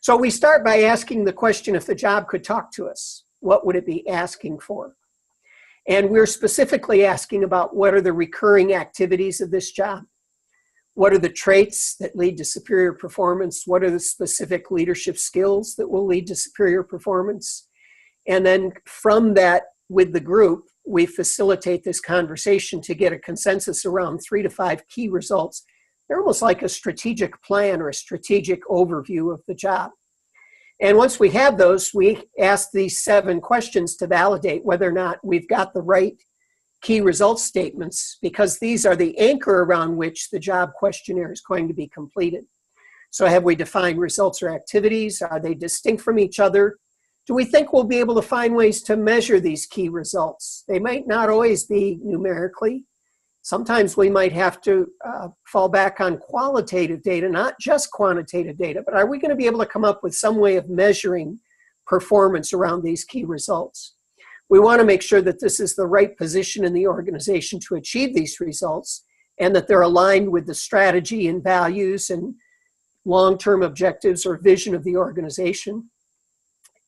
So we start by asking the question, if the job could talk to us, what would it be asking for? And we're specifically asking about what are the recurring activities of this job? What are the traits that lead to superior performance? What are the specific leadership skills that will lead to superior performance? And then from that, with the group, we facilitate this conversation to get a consensus around 3 to 5 key results. They're almost like a strategic plan or a strategic overview of the job. And once we have those, we ask these 7 questions to validate whether or not we've got the right key results statements, because these are the anchor around which the job questionnaire is going to be completed. So have we defined results or activities? Are they distinct from each other? Do we think we'll be able to find ways to measure these key results? They might not always be numerically. Sometimes we might have to fall back on qualitative data, not just quantitative data, but are we going to be able to come up with some way of measuring performance around these key results? We want to make sure that this is the right position in the organization to achieve these results, and that they're aligned with the strategy and values and long-term objectives or vision of the organization.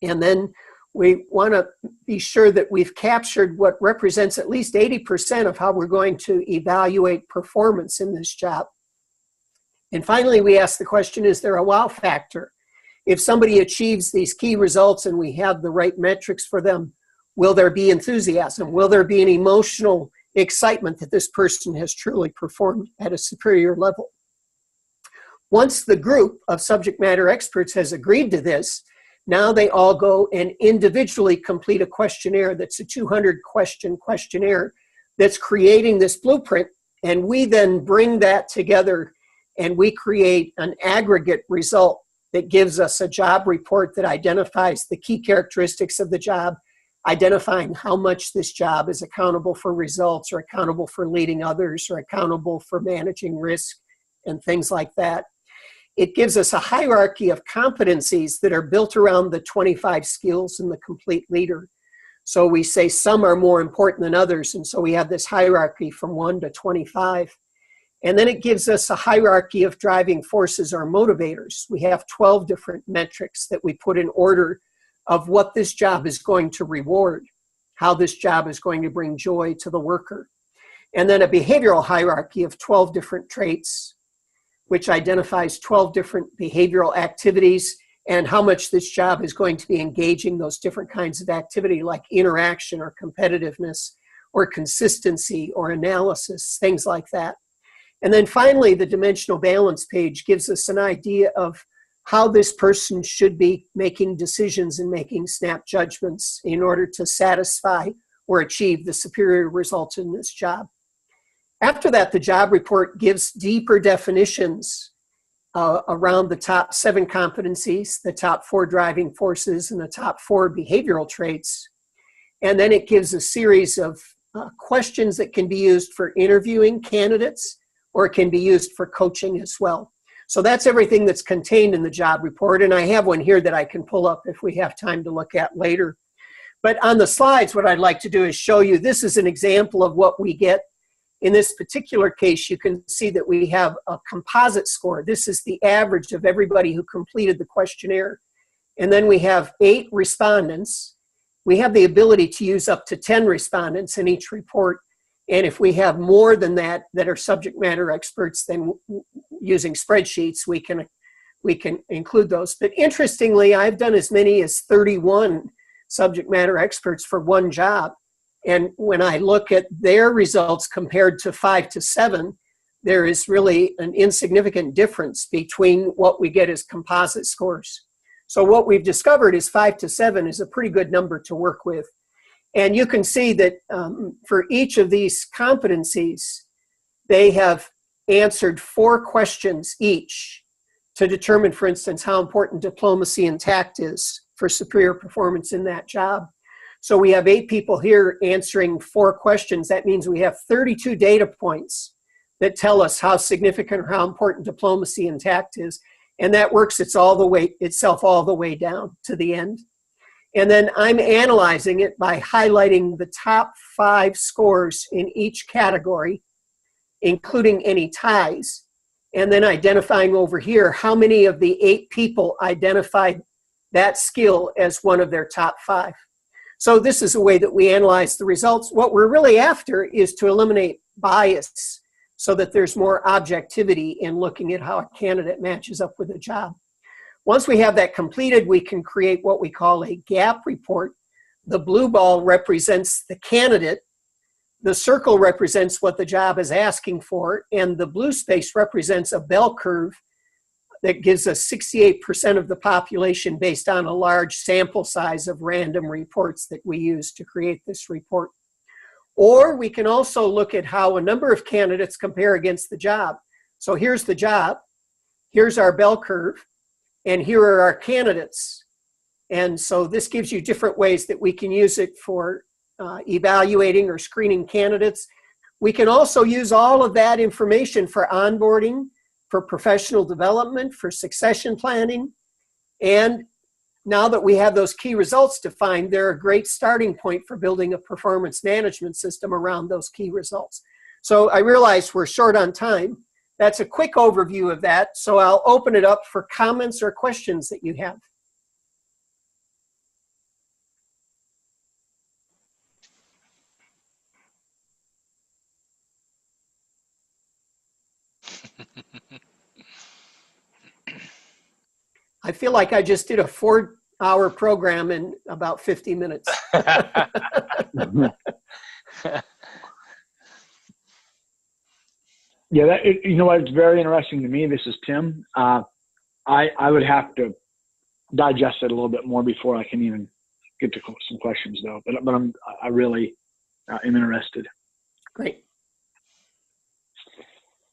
And then we want to be sure that we've captured what represents at least 80% of how we're going to evaluate performance in this job. And finally, we ask the question, is there a wow factor? If somebody achieves these key results and we have the right metrics for them, will there be enthusiasm? Will there be an emotional excitement that this person has truly performed at a superior level? Once the group of subject matter experts has agreed to this, now they all go and individually complete a questionnaire that's a 200-question questionnaire that's creating this blueprint, and we then bring that together and we create an aggregate result that gives us a job report that identifies the key characteristics of the job, identifying how much this job is accountable for results or accountable for leading others or accountable for managing risk and things like that. It gives us a hierarchy of competencies that are built around the 25 skills in the complete leader. So we say some are more important than others, and so we have this hierarchy from 1 to 25. And then it gives us a hierarchy of driving forces or motivators. We have 12 different metrics that we put in order of what this job is going to reward, how this job is going to bring joy to the worker. And then a behavioral hierarchy of 12 different traits, which identifies 12 different behavioral activities and how much this job is going to be engaging those different kinds of activity, like interaction or competitiveness or consistency or analysis, things like that. And then finally, the dimensional balance page gives us an idea of how this person should be making decisions and making snap judgments in order to satisfy or achieve the superior results in this job. After that, the job report gives deeper definitions around the top 7 competencies, the top 4 driving forces, and the top 4 behavioral traits. And then it gives a series of questions that can be used for interviewing candidates, or it can be used for coaching as well. So that's everything that's contained in the job report. And I have one here that I can pull up if we have time to look at later. But on the slides, what I'd like to do is show you, this is an example of what we get. In this particular case, you can see that we have a composite score. This is the average of everybody who completed the questionnaire. And then we have 8 respondents. We have the ability to use up to 10 respondents in each report. And if we have more than that are subject matter experts, then using spreadsheets, we can include those. But interestingly, I've done as many as 31 subject matter experts for one job. And when I look at their results compared to 5 to 7, there is really an insignificant difference between what we get as composite scores. So what we've discovered is 5 to 7 is a pretty good number to work with. And you can see that for each of these competencies, they have answered 4 questions each to determine, for instance, how important diplomacy and tact is for superior performance in that job. So we have 8 people here answering 4 questions. That means we have 32 data points that tell us how significant or how important diplomacy and tact is. And that works itself all the way down to the end. And then I'm analyzing it by highlighting the top 5 scores in each category, including any ties, and then identifying over here how many of the 8 people identified that skill as one of their top 5. So this is a way that we analyze the results. What we're really after is to eliminate bias so that there's more objectivity in looking at how a candidate matches up with a job. Once we have that completed, we can create what we call a gap report. The blue ball represents the candidate, the circle represents what the job is asking for, and the blue space represents a bell curve that gives us 68% of the population based on a large sample size of random reports that we use to create this report. Or we can also look at how a number of candidates compare against the job. So here's the job, here's our bell curve, and here are our candidates. And so this gives you different ways that we can use it for evaluating or screening candidates. We can also use all of that information for onboarding, for professional development, for succession planning. And now that we have those key results defined, they're a great starting point for building a performance management system around those key results. So I realize we're short on time. That's a quick overview of that. So I'll open it up for comments or questions that you have. I feel like I just did a 4-hour program in about 50 minutes. Yeah, you know what? It's very interesting to me. This is Tim. I would have to digest it a little bit more before I can even get to some questions, though. But I really am interested. Great.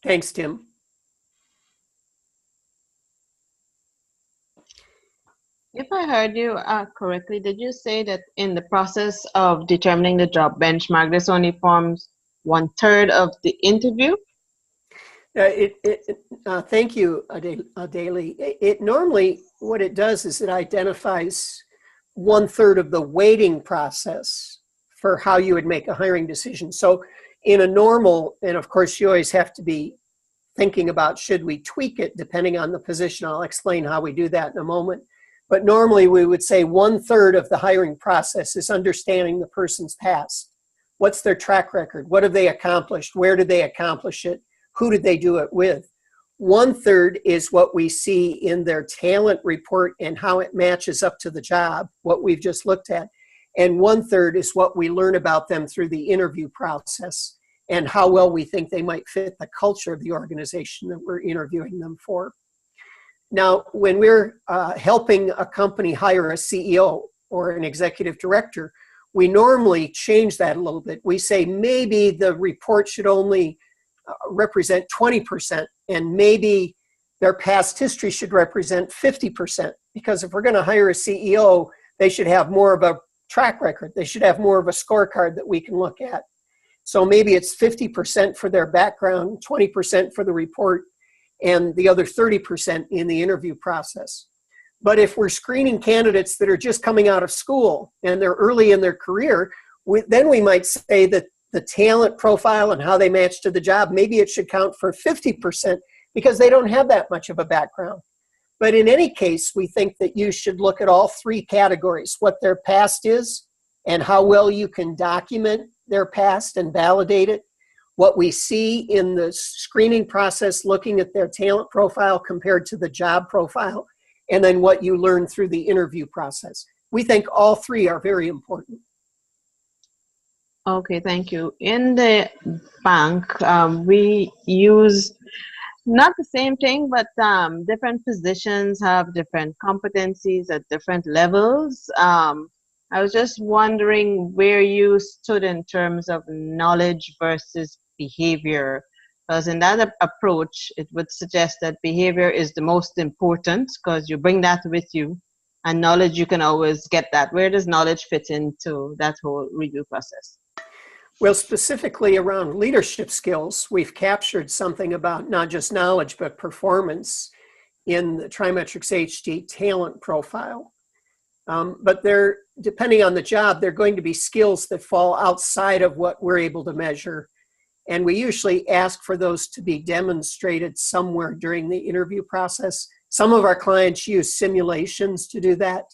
Thanks, Tim. If I heard you correctly, did you say that in the process of determining the job benchmark, this only forms 1/3 of the interview? Thank you, Adeli. It normally, what it does is it identifies 1/3 of the weighting process for how you would make a hiring decision. So in a normal, and of course you always have to be thinking about should we tweak it depending on the position. I'll explain how we do that in a moment. But normally we would say 1/3 of the hiring process is understanding the person's past. What's their track record? What have they accomplished? Where did they accomplish it? Who did they do it with? 1/3 is what we see in their talent report and how it matches up to the job, what we've just looked at. And 1/3 is what we learn about them through the interview process and how well we think they might fit the culture of the organization that we're interviewing them for. Now, when we're helping a company hire a CEO or an executive director, we normally change that a little bit. We say maybe the report should only represent 20%, and maybe their past history should represent 50%. Because if we're going to hire a CEO, they should have more of a track record. They should have more of a scorecard that we can look at. So maybe it's 50% for their background, 20% for the report, and the other 30% in the interview process. But if we're screening candidates that are just coming out of school and they're early in their career, then we might say that the talent profile and how they match to the job, maybe it should count for 50% because they don't have that much of a background. But in any case, we think that you should look at all 3 categories, what their past is and how well you can document their past and validate it, what we see in the screening process, looking at their talent profile compared to the job profile, and then what you learn through the interview process. We think all 3 are very important. Okay, thank you. In the bank, we use not the same thing, but different positions have different competencies at different levels. I was just wondering where you stood in terms of knowledge versus behavior. Because in that approach, it would suggest that behavior is the most important because you bring that with you, and knowledge, you can always get that. Where does knowledge fit into that whole review process? Well, specifically around leadership skills, we've captured something about not just knowledge, but performance in the TriMetrix HD talent profile. But they're, depending on the job, they're going to be skills that fall outside of what we're able to measure. And we usually ask for those to be demonstrated somewhere during the interview process. Some of our clients use simulations to do that,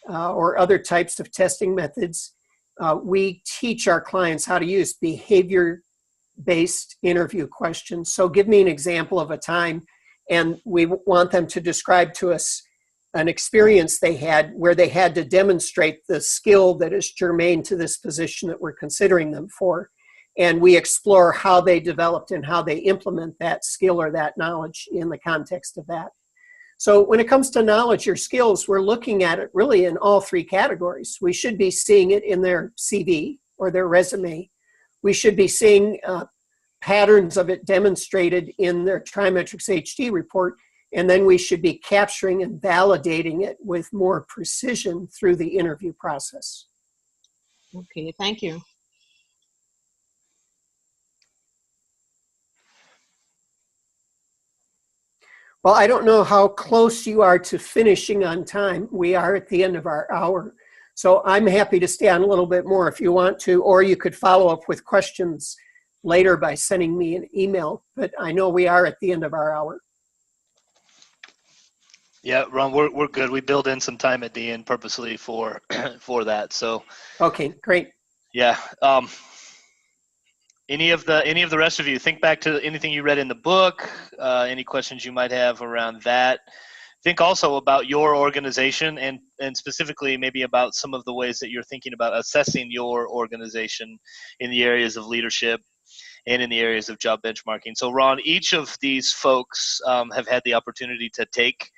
or other types of testing methods. We teach our clients how to use behavior-based interview questions. So give me an example of a time, and we want them to describe to us an experience they had where they had to demonstrate the skill that is germane to this position that we're considering them for. And we explore how they developed and how they implement that skill or that knowledge in the context of that. So when it comes to knowledge or skills, we're looking at it really in all three categories. We should be seeing it in their CV or their resume. We should be seeing patterns of it demonstrated in their TriMetrix HD report. And then we should be capturing and validating it with more precision through the interview process. Okay, thank you. Well, I don't know how close you are to finishing on time. We are at the end of our hour. So I'm happy to stay on a little bit more if you want to, or you could follow up with questions later by sending me an email. But I know we are at the end of our hour. Yeah, Ron, we're good. We build in some time at the end purposely for for that. So okay, great. Yeah. Any of the rest of you, think back to anything you read in the book, any questions you might have around that. Think also about your organization and specifically maybe about some of the ways that you're thinking about assessing your organization in the areas of leadership and in the areas of job benchmarking. So Ron, each of these folks have had the opportunity to take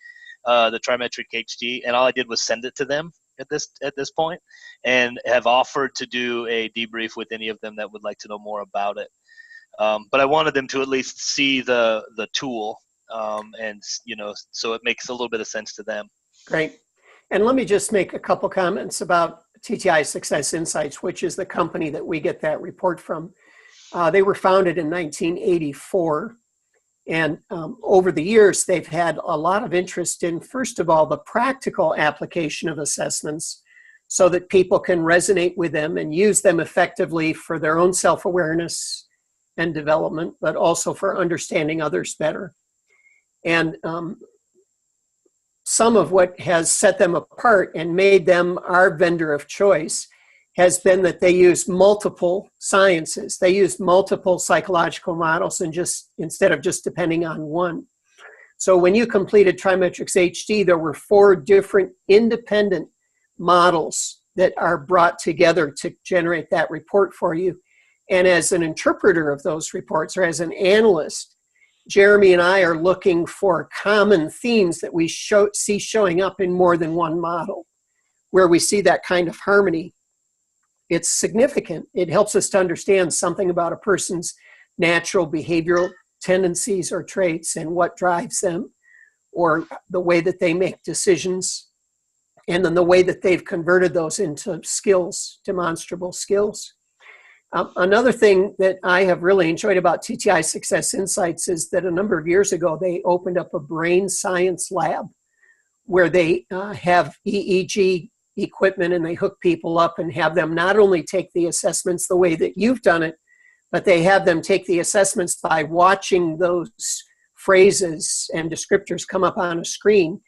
the TriMetrix HD, and all I did was send it to them at this point, and have offered to do a debrief with any of them that would like to know more about it. But I wanted them to at least see the tool, and so it makes a little bit of sense to them. Great. And let me just make a couple comments about TTI Success Insights, which is the company that we get that report from. They were founded in 1984. And over the years, they've had a lot of interest in, first of all, the practical application of assessments so that people can resonate with them and use them effectively for their own self-awareness and development, but also for understanding others better. And some of what has set them apart and made them our vendor of choice has been that they use multiple sciences. They use multiple psychological models and instead of just depending on one. So when you completed TriMetrix HD, there were 4 different independent models that are brought together to generate that report for you. And as an interpreter of those reports, or as an analyst, Jeremy and I are looking for common themes that we see showing up in more than one model, where we see that kind of harmony. It's significant. It helps us to understand something about a person's natural behavioral tendencies or traits and what drives them, or the way that they make decisions, and then the way that they've converted those into skills, demonstrable skills. Another thing that I have really enjoyed about TTI Success Insights is that a number of years ago, they opened up a brain science lab where they have EEG equipment, and they hook people up and have them not only take the assessments the way that you've done it, but they have them take the assessments by watching those phrases and descriptors come up on a screen,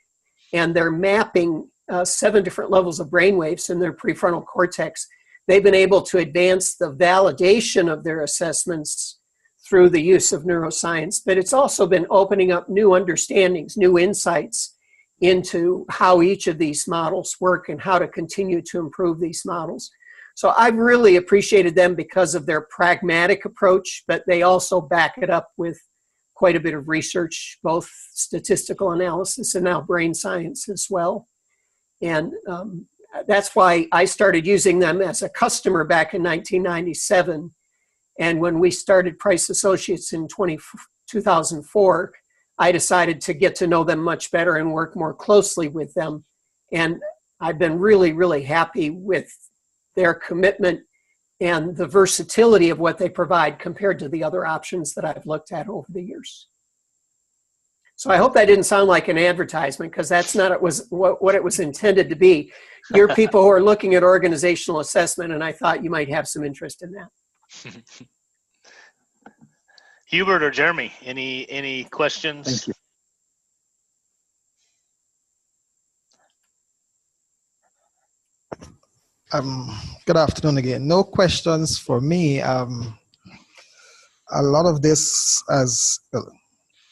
and they're mapping 7 different levels of brainwaves in their prefrontal cortex. They've been able to advance the validation of their assessments through the use of neuroscience, but it's also been opening up new understandings, new insights into how each of these models work and how to continue to improve these models. So I've really appreciated them because of their pragmatic approach, but they also back it up with quite a bit of research, both statistical analysis and now brain science as well. And that's why I started using them as a customer back in 1997. And when we started Price Associates in 2004, I decided to get to know them much better and work more closely with them. And I've been really, really happy with their commitment and the versatility of what they provide compared to the other options that I've looked at over the years. So I hope that didn't sound like an advertisement, because that's not what it was intended to be. You're people who are looking at organizational assessment, and I thought you might have some interest in that. Hubert or Jeremy, any questions? Thank you. Good afternoon again. No questions for me. A lot of this, as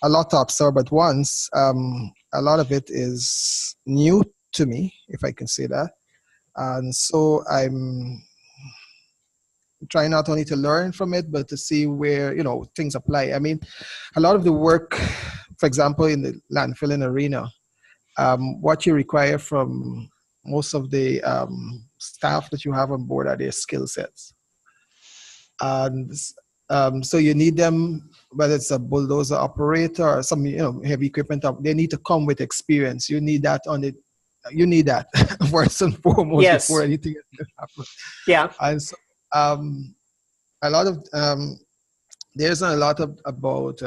a lot to absorb at once, a lot of it is new to me, if I can say that. And so I'm trying not only to learn from it, but to see where, things apply. I mean, a lot of the work, for example, in the landfilling arena, what you require from most of the staff that you have on board are their skill sets. And so you need them, whether it's a bulldozer operator or some heavy equipment, they need to come with experience. You need that first and foremost. Yes. Before anything happens. Yeah. And so a lot of there's a lot about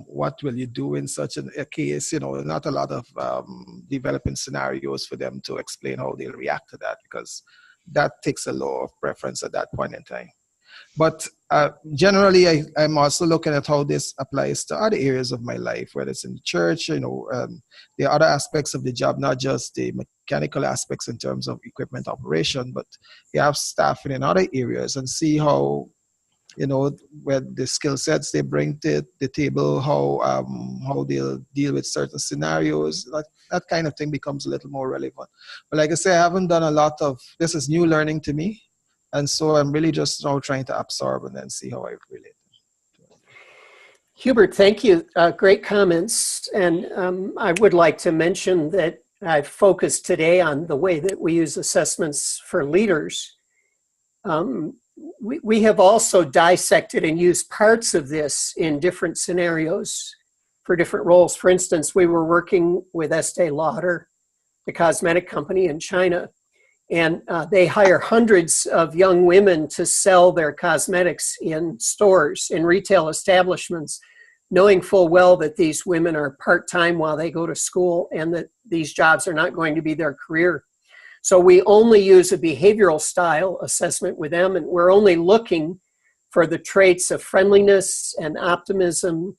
what will you do in such a case. Not a lot of developing scenarios for them to explain how they'll react to that, because that takes a lot of preference at that point in time. But generally, I'm also looking at how this applies to other areas of my life, whether it's in the church, the other aspects of the job, not just the mechanical aspects in terms of equipment operation, but you have staffing in other areas, and see how, where the skill sets they bring to the table, how they'll deal with certain scenarios. That kind of thing becomes a little more relevant. But like I say, I haven't done a lot of, this is new learning to me. And so I'm really just now trying to absorb and then see how I relate. Hubert, thank you. Great comments. And I would like to mention that I've focused today on the way that we use assessments for leaders. We have also dissected and used parts of this in different scenarios for different roles. For instance, we were working with Estee Lauder, the cosmetic company in China, and they hire hundreds of young women to sell their cosmetics in stores, in retail establishments, knowing full well that these women are part-time while they go to school and that these jobs are not going to be their career. So we only use a behavioral style assessment with them, and we're only looking for the traits of friendliness and optimism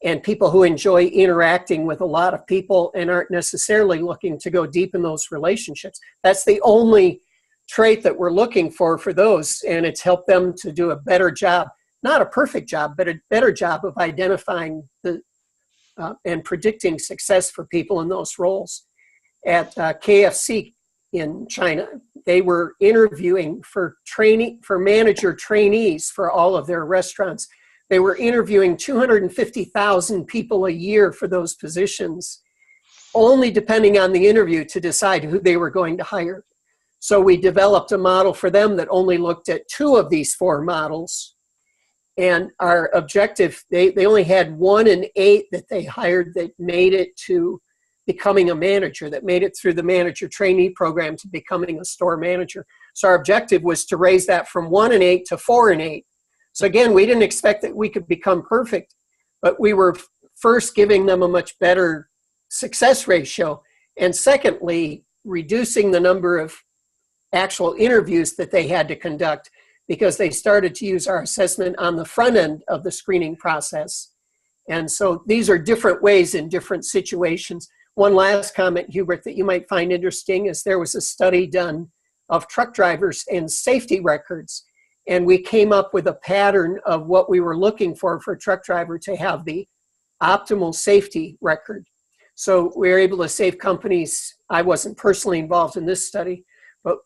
and people who enjoy interacting with a lot of people and aren't necessarily looking to go deep in those relationships. That's the only trait that we're looking for those, and it's helped them to do a better job, not a perfect job, but a better job of identifying and predicting success for people in those roles. At KFC in China, they were interviewing for manager trainees for all of their restaurants. They were interviewing 250,000 people a year for those positions, only depending on the interview to decide who they were going to hire. So we developed a model for them that only looked at 2 of these 4 models. And our objective, they only had 1 in 8 that they hired that made it to becoming a manager, that made it through the manager trainee program to becoming a store manager. So our objective was to raise that from 1 in 8 to 4 in 8. So again, we didn't expect that we could become perfect, but we were first giving them a much better success ratio, and secondly, reducing the number of actual interviews that they had to conduct, because they started to use our assessment on the front end of the screening process. And so these are different ways in different situations. One last comment, Hubert, that you might find interesting is there was a study done of truck drivers and safety records. And we came up with a pattern of what we were looking for a truck driver to have the optimal safety record. So we were able to save companies, I wasn't personally involved in this study, but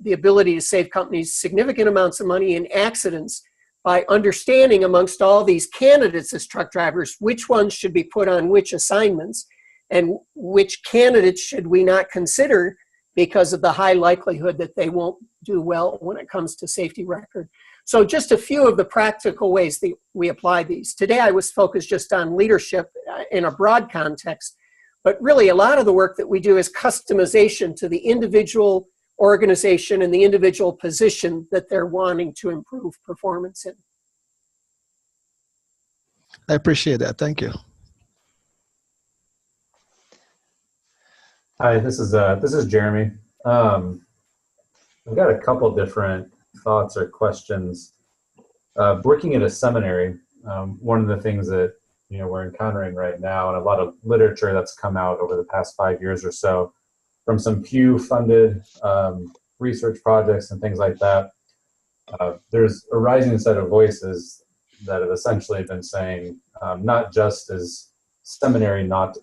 the ability to save companies significant amounts of money in accidents by understanding amongst all these candidates as truck drivers, which ones should be put on which assignments and which candidates should we not consider because of the high likelihood that they won't do well when it comes to safety record. So just a few of the practical ways that we apply these. Today I was focused just on leadership in a broad context, but really a lot of the work that we do is customization to the individual organization and the individual position that they're wanting to improve performance in. I appreciate that. Thank you. Hi, this is Jeremy. I've got a couple different thoughts or questions. Working at a seminary, one of the things that we're encountering right now, and a lot of literature that's come out over the past 5 years or so, from some Pew-funded research projects and things like that, there's a rising set of voices that have essentially been saying, not just is seminary not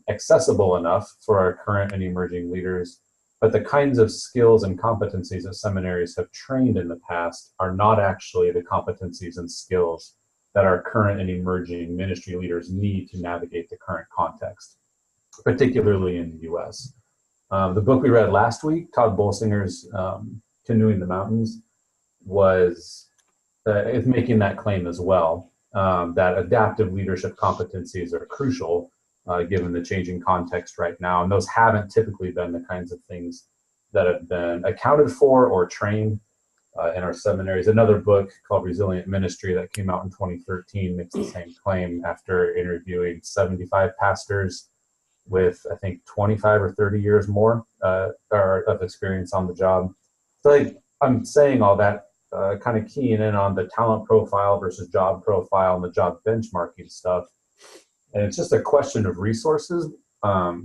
accessible enough for our current and emerging leaders, but the kinds of skills and competencies that seminaries have trained in the past are not actually the competencies and skills that our current and emerging ministry leaders need to navigate the current context, particularly in the U.S. The book we read last week, Todd Bolsinger's Canoeing the Mountains, was making that claim as well, that adaptive leadership competencies are crucial given the changing context right now. And those haven't typically been the kinds of things that have been accounted for or trained in our seminaries. Another book called Resilient Ministry that came out in 2013 makes the same claim after interviewing 75 pastors with, I think, 25 or 30 years more of experience on the job. So I'm saying all that kind of keying in on the talent profile versus job profile and the job benchmarking stuff. And it's just a question of resources. Have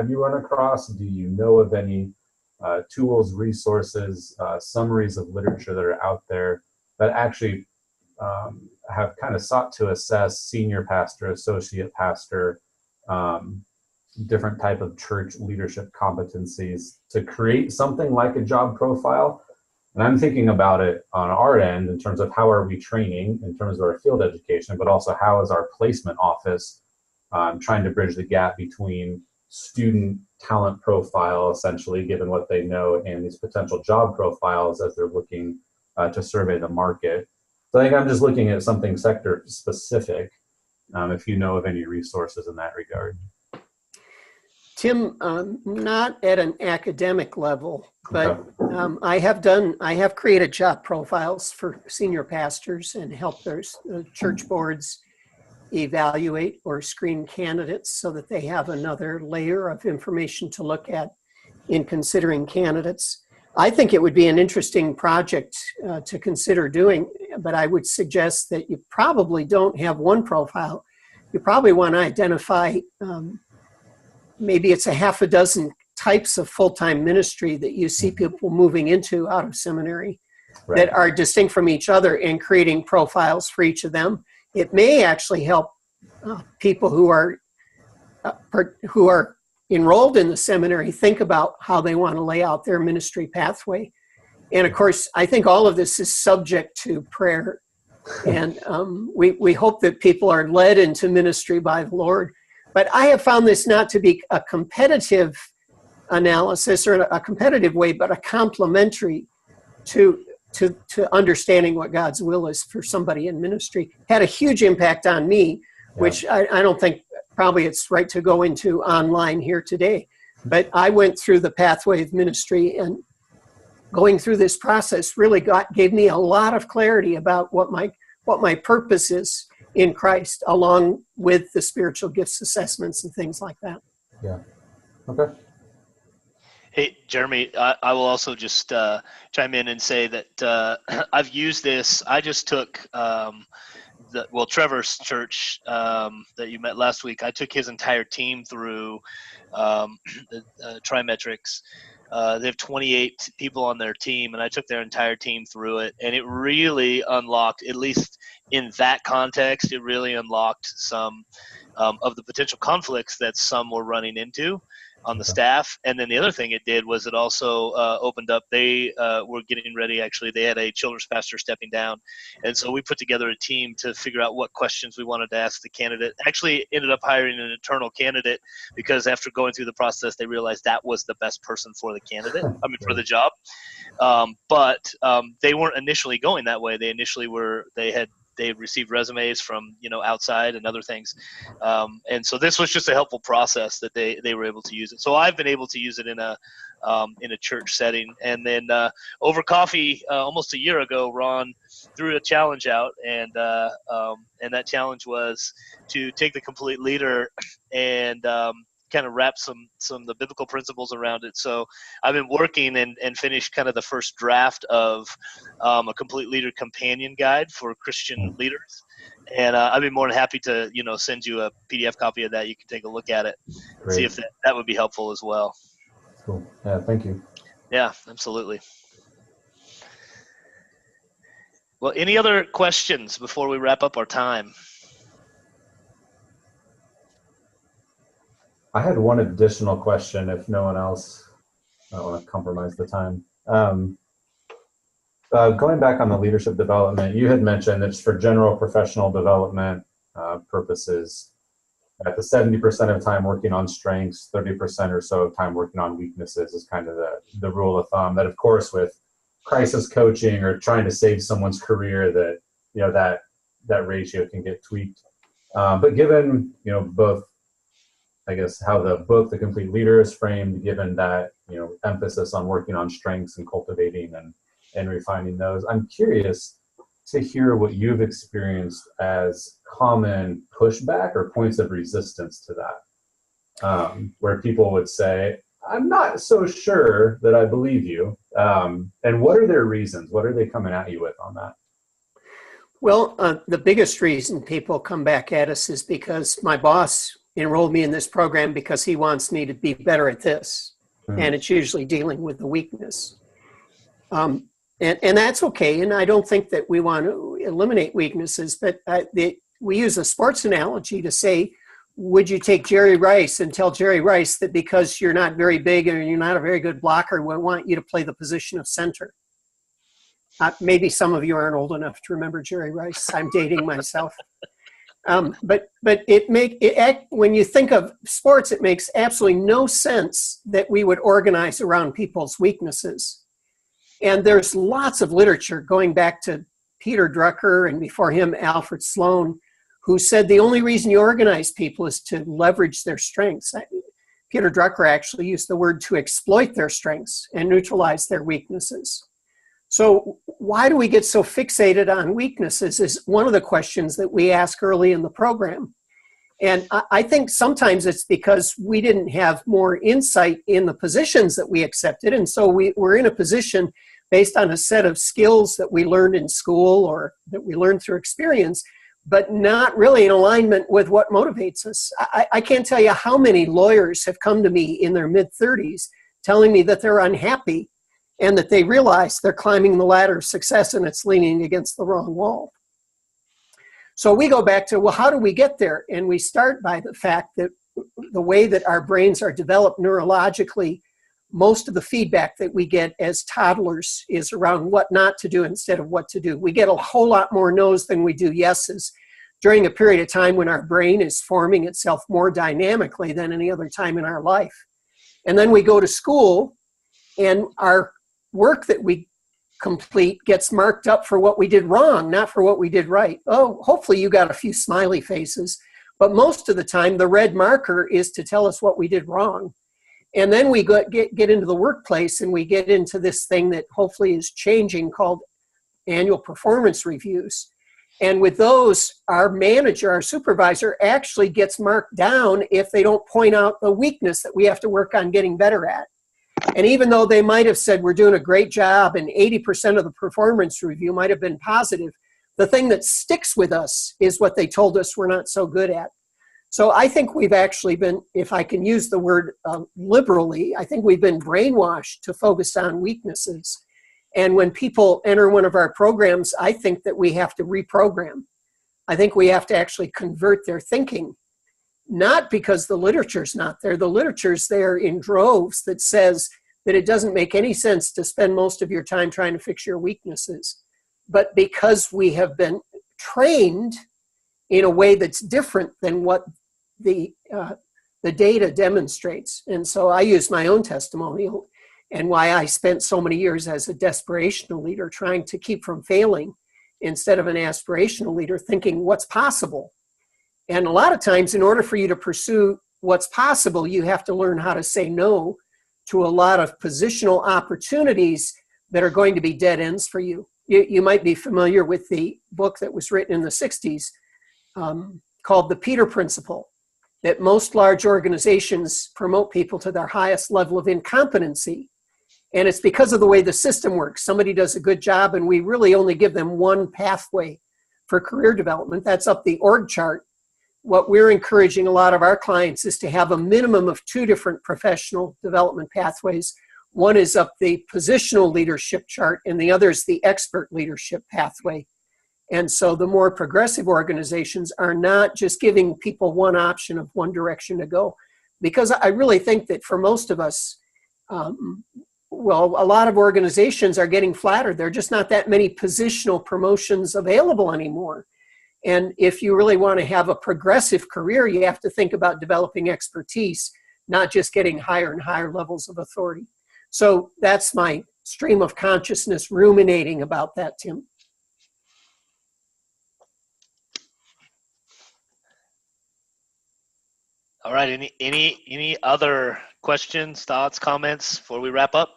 you run across, do you know of any tools, resources, summaries of literature that are out there that actually have kind of sought to assess senior pastor, associate pastor, different type of church leadership competencies to create something like a job profile? And I'm thinking about it on our end in terms of how are we training in terms of our field education, but also how is our placement office trying to bridge the gap between student talent profile, essentially, given what they know, and these potential job profiles as they're looking to survey the market. So I think I'm just looking at something sector specific, if you know of any resources in that regard. Tim, not at an academic level, but I have created job profiles for senior pastors and helped their church boards evaluate or screen candidates so that they have another layer of information to look at in considering candidates. I think it would be an interesting project to consider doing, but I would suggest that you probably don't have one profile. You probably want to identify maybe it's a half a dozen types of full-time ministry that you see people moving into out of seminary that are distinct from each other, and creating profiles for each of them. It may actually help people who are enrolled in the seminary think about how they want to lay out their ministry pathway. And of course, I think all of this is subject to prayer. And we hope that people are led into ministry by the Lord. But I have found this not to be a competitive analysis or a competitive way, but a complementary to understanding what God's will is for somebody in ministry. Had a huge impact on me, which I don't think probably it's right to go into online here today. But I went through the pathway of ministry, and going through this process really gave me a lot of clarity about what my purpose is in Christ, along with the spiritual gifts assessments and things like that. Yeah. Okay. Hey, Jeremy, I will also just chime in and say that I've used this. I just took Trevor's church that you met last week. I took his entire team through the Trimetrics. They have 28 people on their team, and I took their entire team through it, and it really unlocked, at least in that context, it really unlocked some of the potential conflicts that some were running into. on the staff. And then the other thing it did was it also opened up, they were getting ready, actually, they had a children's pastor stepping down. And so we put together a team to figure out what questions we wanted to ask the candidate. Actually ended up hiring an internal candidate because after going through the process, they realized that was the best person for the candidate, for the job. But they weren't initially going that way. They initially they received resumes from, outside and other things. And so this was just a helpful process that they were able to use it. So I've been able to use it in a church setting. And then over coffee, almost a year ago, Ron threw a challenge out, and that challenge was to take the complete leader and kind of wrap some of the biblical principles around it. So I've been working and finished kind of the first draft of a complete leader companion guide for Christian leaders. And I'd be more than happy to, send you a PDF copy of that. You can take a look at it and see if that would be helpful as well. Cool. Yeah, thank you. Yeah, absolutely. Well, any other questions before we wrap up our time? I had one additional question if no one else, I don't want to compromise the time. Going back on the leadership development, you had mentioned it's for general professional development purposes, at the 70% of time working on strengths, 30% or so of time working on weaknesses is kind of the rule of thumb. That, of course, with crisis coaching or trying to save someone's career, that ratio can get tweaked. But given, both, I guess, how the book, The Complete Leader, is framed, given that, emphasis on working on strengths and cultivating and refining those, I'm curious to hear what you've experienced as common pushback or points of resistance to that, where people would say, I'm not so sure that I believe you. And what are their reasons? What are they coming at you with on that? Well, the biggest reason people come back at us is because my boss enrolled me in this program because he wants me to be better at this. And it's usually dealing with the weakness. And that's okay. And I don't think that we want to eliminate weaknesses, but we use a sports analogy to say, would you take Jerry Rice and tell Jerry Rice that because you're not very big and you're not a very good blocker, we want you to play the position of center? Maybe some of you aren't old enough to remember Jerry Rice. I'm dating myself. But when you think of sports, it makes absolutely no sense that we would organize around people's weaknesses. And there's lots of literature going back to Peter Drucker and before him, Alfred Sloan, who said the only reason you organize people is to leverage their strengths. Peter Drucker actually used the word to exploit their strengths and neutralize their weaknesses. So why do we get so fixated on weaknesses is one of the questions that we ask early in the program. And I think sometimes it's because we didn't have more insight in the positions that we accepted. And so we're in a position based on a set of skills that we learned in school or that we learned through experience, but not really in alignment with what motivates us. I can't tell you how many lawyers have come to me in their mid-30s telling me that they're unhappy and that they realize they're climbing the ladder of success and it's leaning against the wrong wall. So we go back to, well, how do we get there? And we start by the fact that the way that our brains are developed neurologically, most of the feedback that we get as toddlers is around what not to do instead of what to do. We get a whole lot more no's than we do yeses during a period of time when our brain is forming itself more dynamically than any other time in our life. And then we go to school and our work that we complete gets marked up for what we did wrong, not for what we did right. Oh, hopefully you got a few smiley faces, but most of the time the red marker is to tell us what we did wrong. And then we get into the workplace and we get into this thing that hopefully is changing called annual performance reviews. And with those, our manager, our supervisor actually gets marked down if they don't point out the weakness that we have to work on getting better at. And even though they might have said we're doing a great job and 80% of the performance review might have been positive, the thing that sticks with us is what they told us we're not so good at. So I think we've actually been, if I can use the word liberally, I think we've been brainwashed to focus on weaknesses. And when people enter one of our programs, I think that we have to reprogram. I think we have to actually convert their thinking. not because the literature's not there. The literature's there in droves that says that it doesn't make any sense to spend most of your time trying to fix your weaknesses. But because we have been trained in a way that's different than what the data demonstrates. And so I use my own testimonial and why I spent so many years as a desperational leader trying to keep from failing instead of an aspirational leader thinking what's possible. And a lot of times, in order for you to pursue what's possible, you have to learn how to say no to a lot of positional opportunities that are going to be dead ends for you. You might be familiar with the book that was written in the 60s called The Peter Principle, that most large organizations promote people to their highest level of incompetency. And it's because of the way the system works. Somebody does a good job and we really only give them one pathway for career development. That's up the org chart. What we're encouraging a lot of our clients is to have a minimum of 2 different professional development pathways. One is up the positional leadership chart and the other is the expert leadership pathway. And so the more progressive organizations are not just giving people one option of one direction to go. Because I really think that for most of us, well, a lot of organizations are getting flattered. There are just not that many positional promotions available anymore. And if you really want to have a progressive career, you have to think about developing expertise, not just getting higher and higher levels of authority. So that's my stream of consciousness ruminating about that, Tim. All right. Any other questions, thoughts, comments before we wrap up?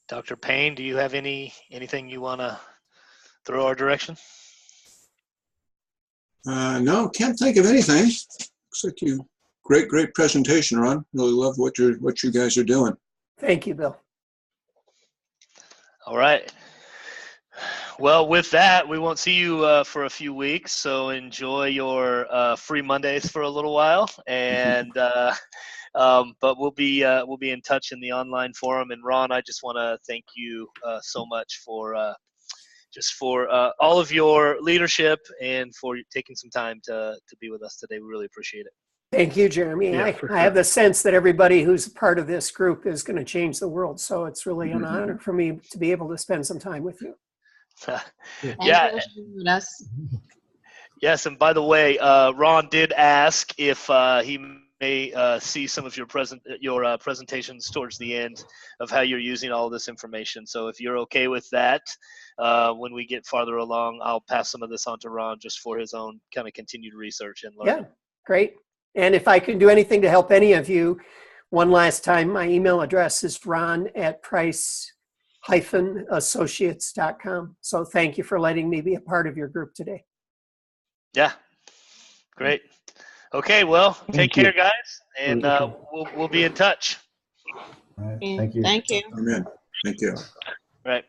Dr. Payne, do you have anything you want to throw our direction? No, can't think of anything. Looks like great presentation, Ron. Really love what you guys are doing. Thank you, Bill. All right. Well, with that, we won't see you for a few weeks, so enjoy your free Mondays for a little while, and but we'll be in touch in the online forum. And Ron, I just want to thank you so much for all of your leadership and for taking some time to be with us today. We really appreciate it. Thank you, Jeremy. Yeah, I have the sense that everybody who's a part of this group is going to change the world. So it's really an honor for me to be able to spend some time with you. Yeah. Yes, and by the way, Ron did ask if he may see some of your presentations towards the end of how you're using all of this information. So if you're okay with that, when we get farther along, I'll pass some of this on to Ron just for his own kind of continued research and learning. Yeah, great. And if I can do anything to help any of you, one last time, my email address is ron@price-associates.com. So thank you for letting me be a part of your group today. Yeah, great. Okay, well, take care, guys, and we'll be in touch. All right, thank you. Thank you. Amen. Thank you. Right.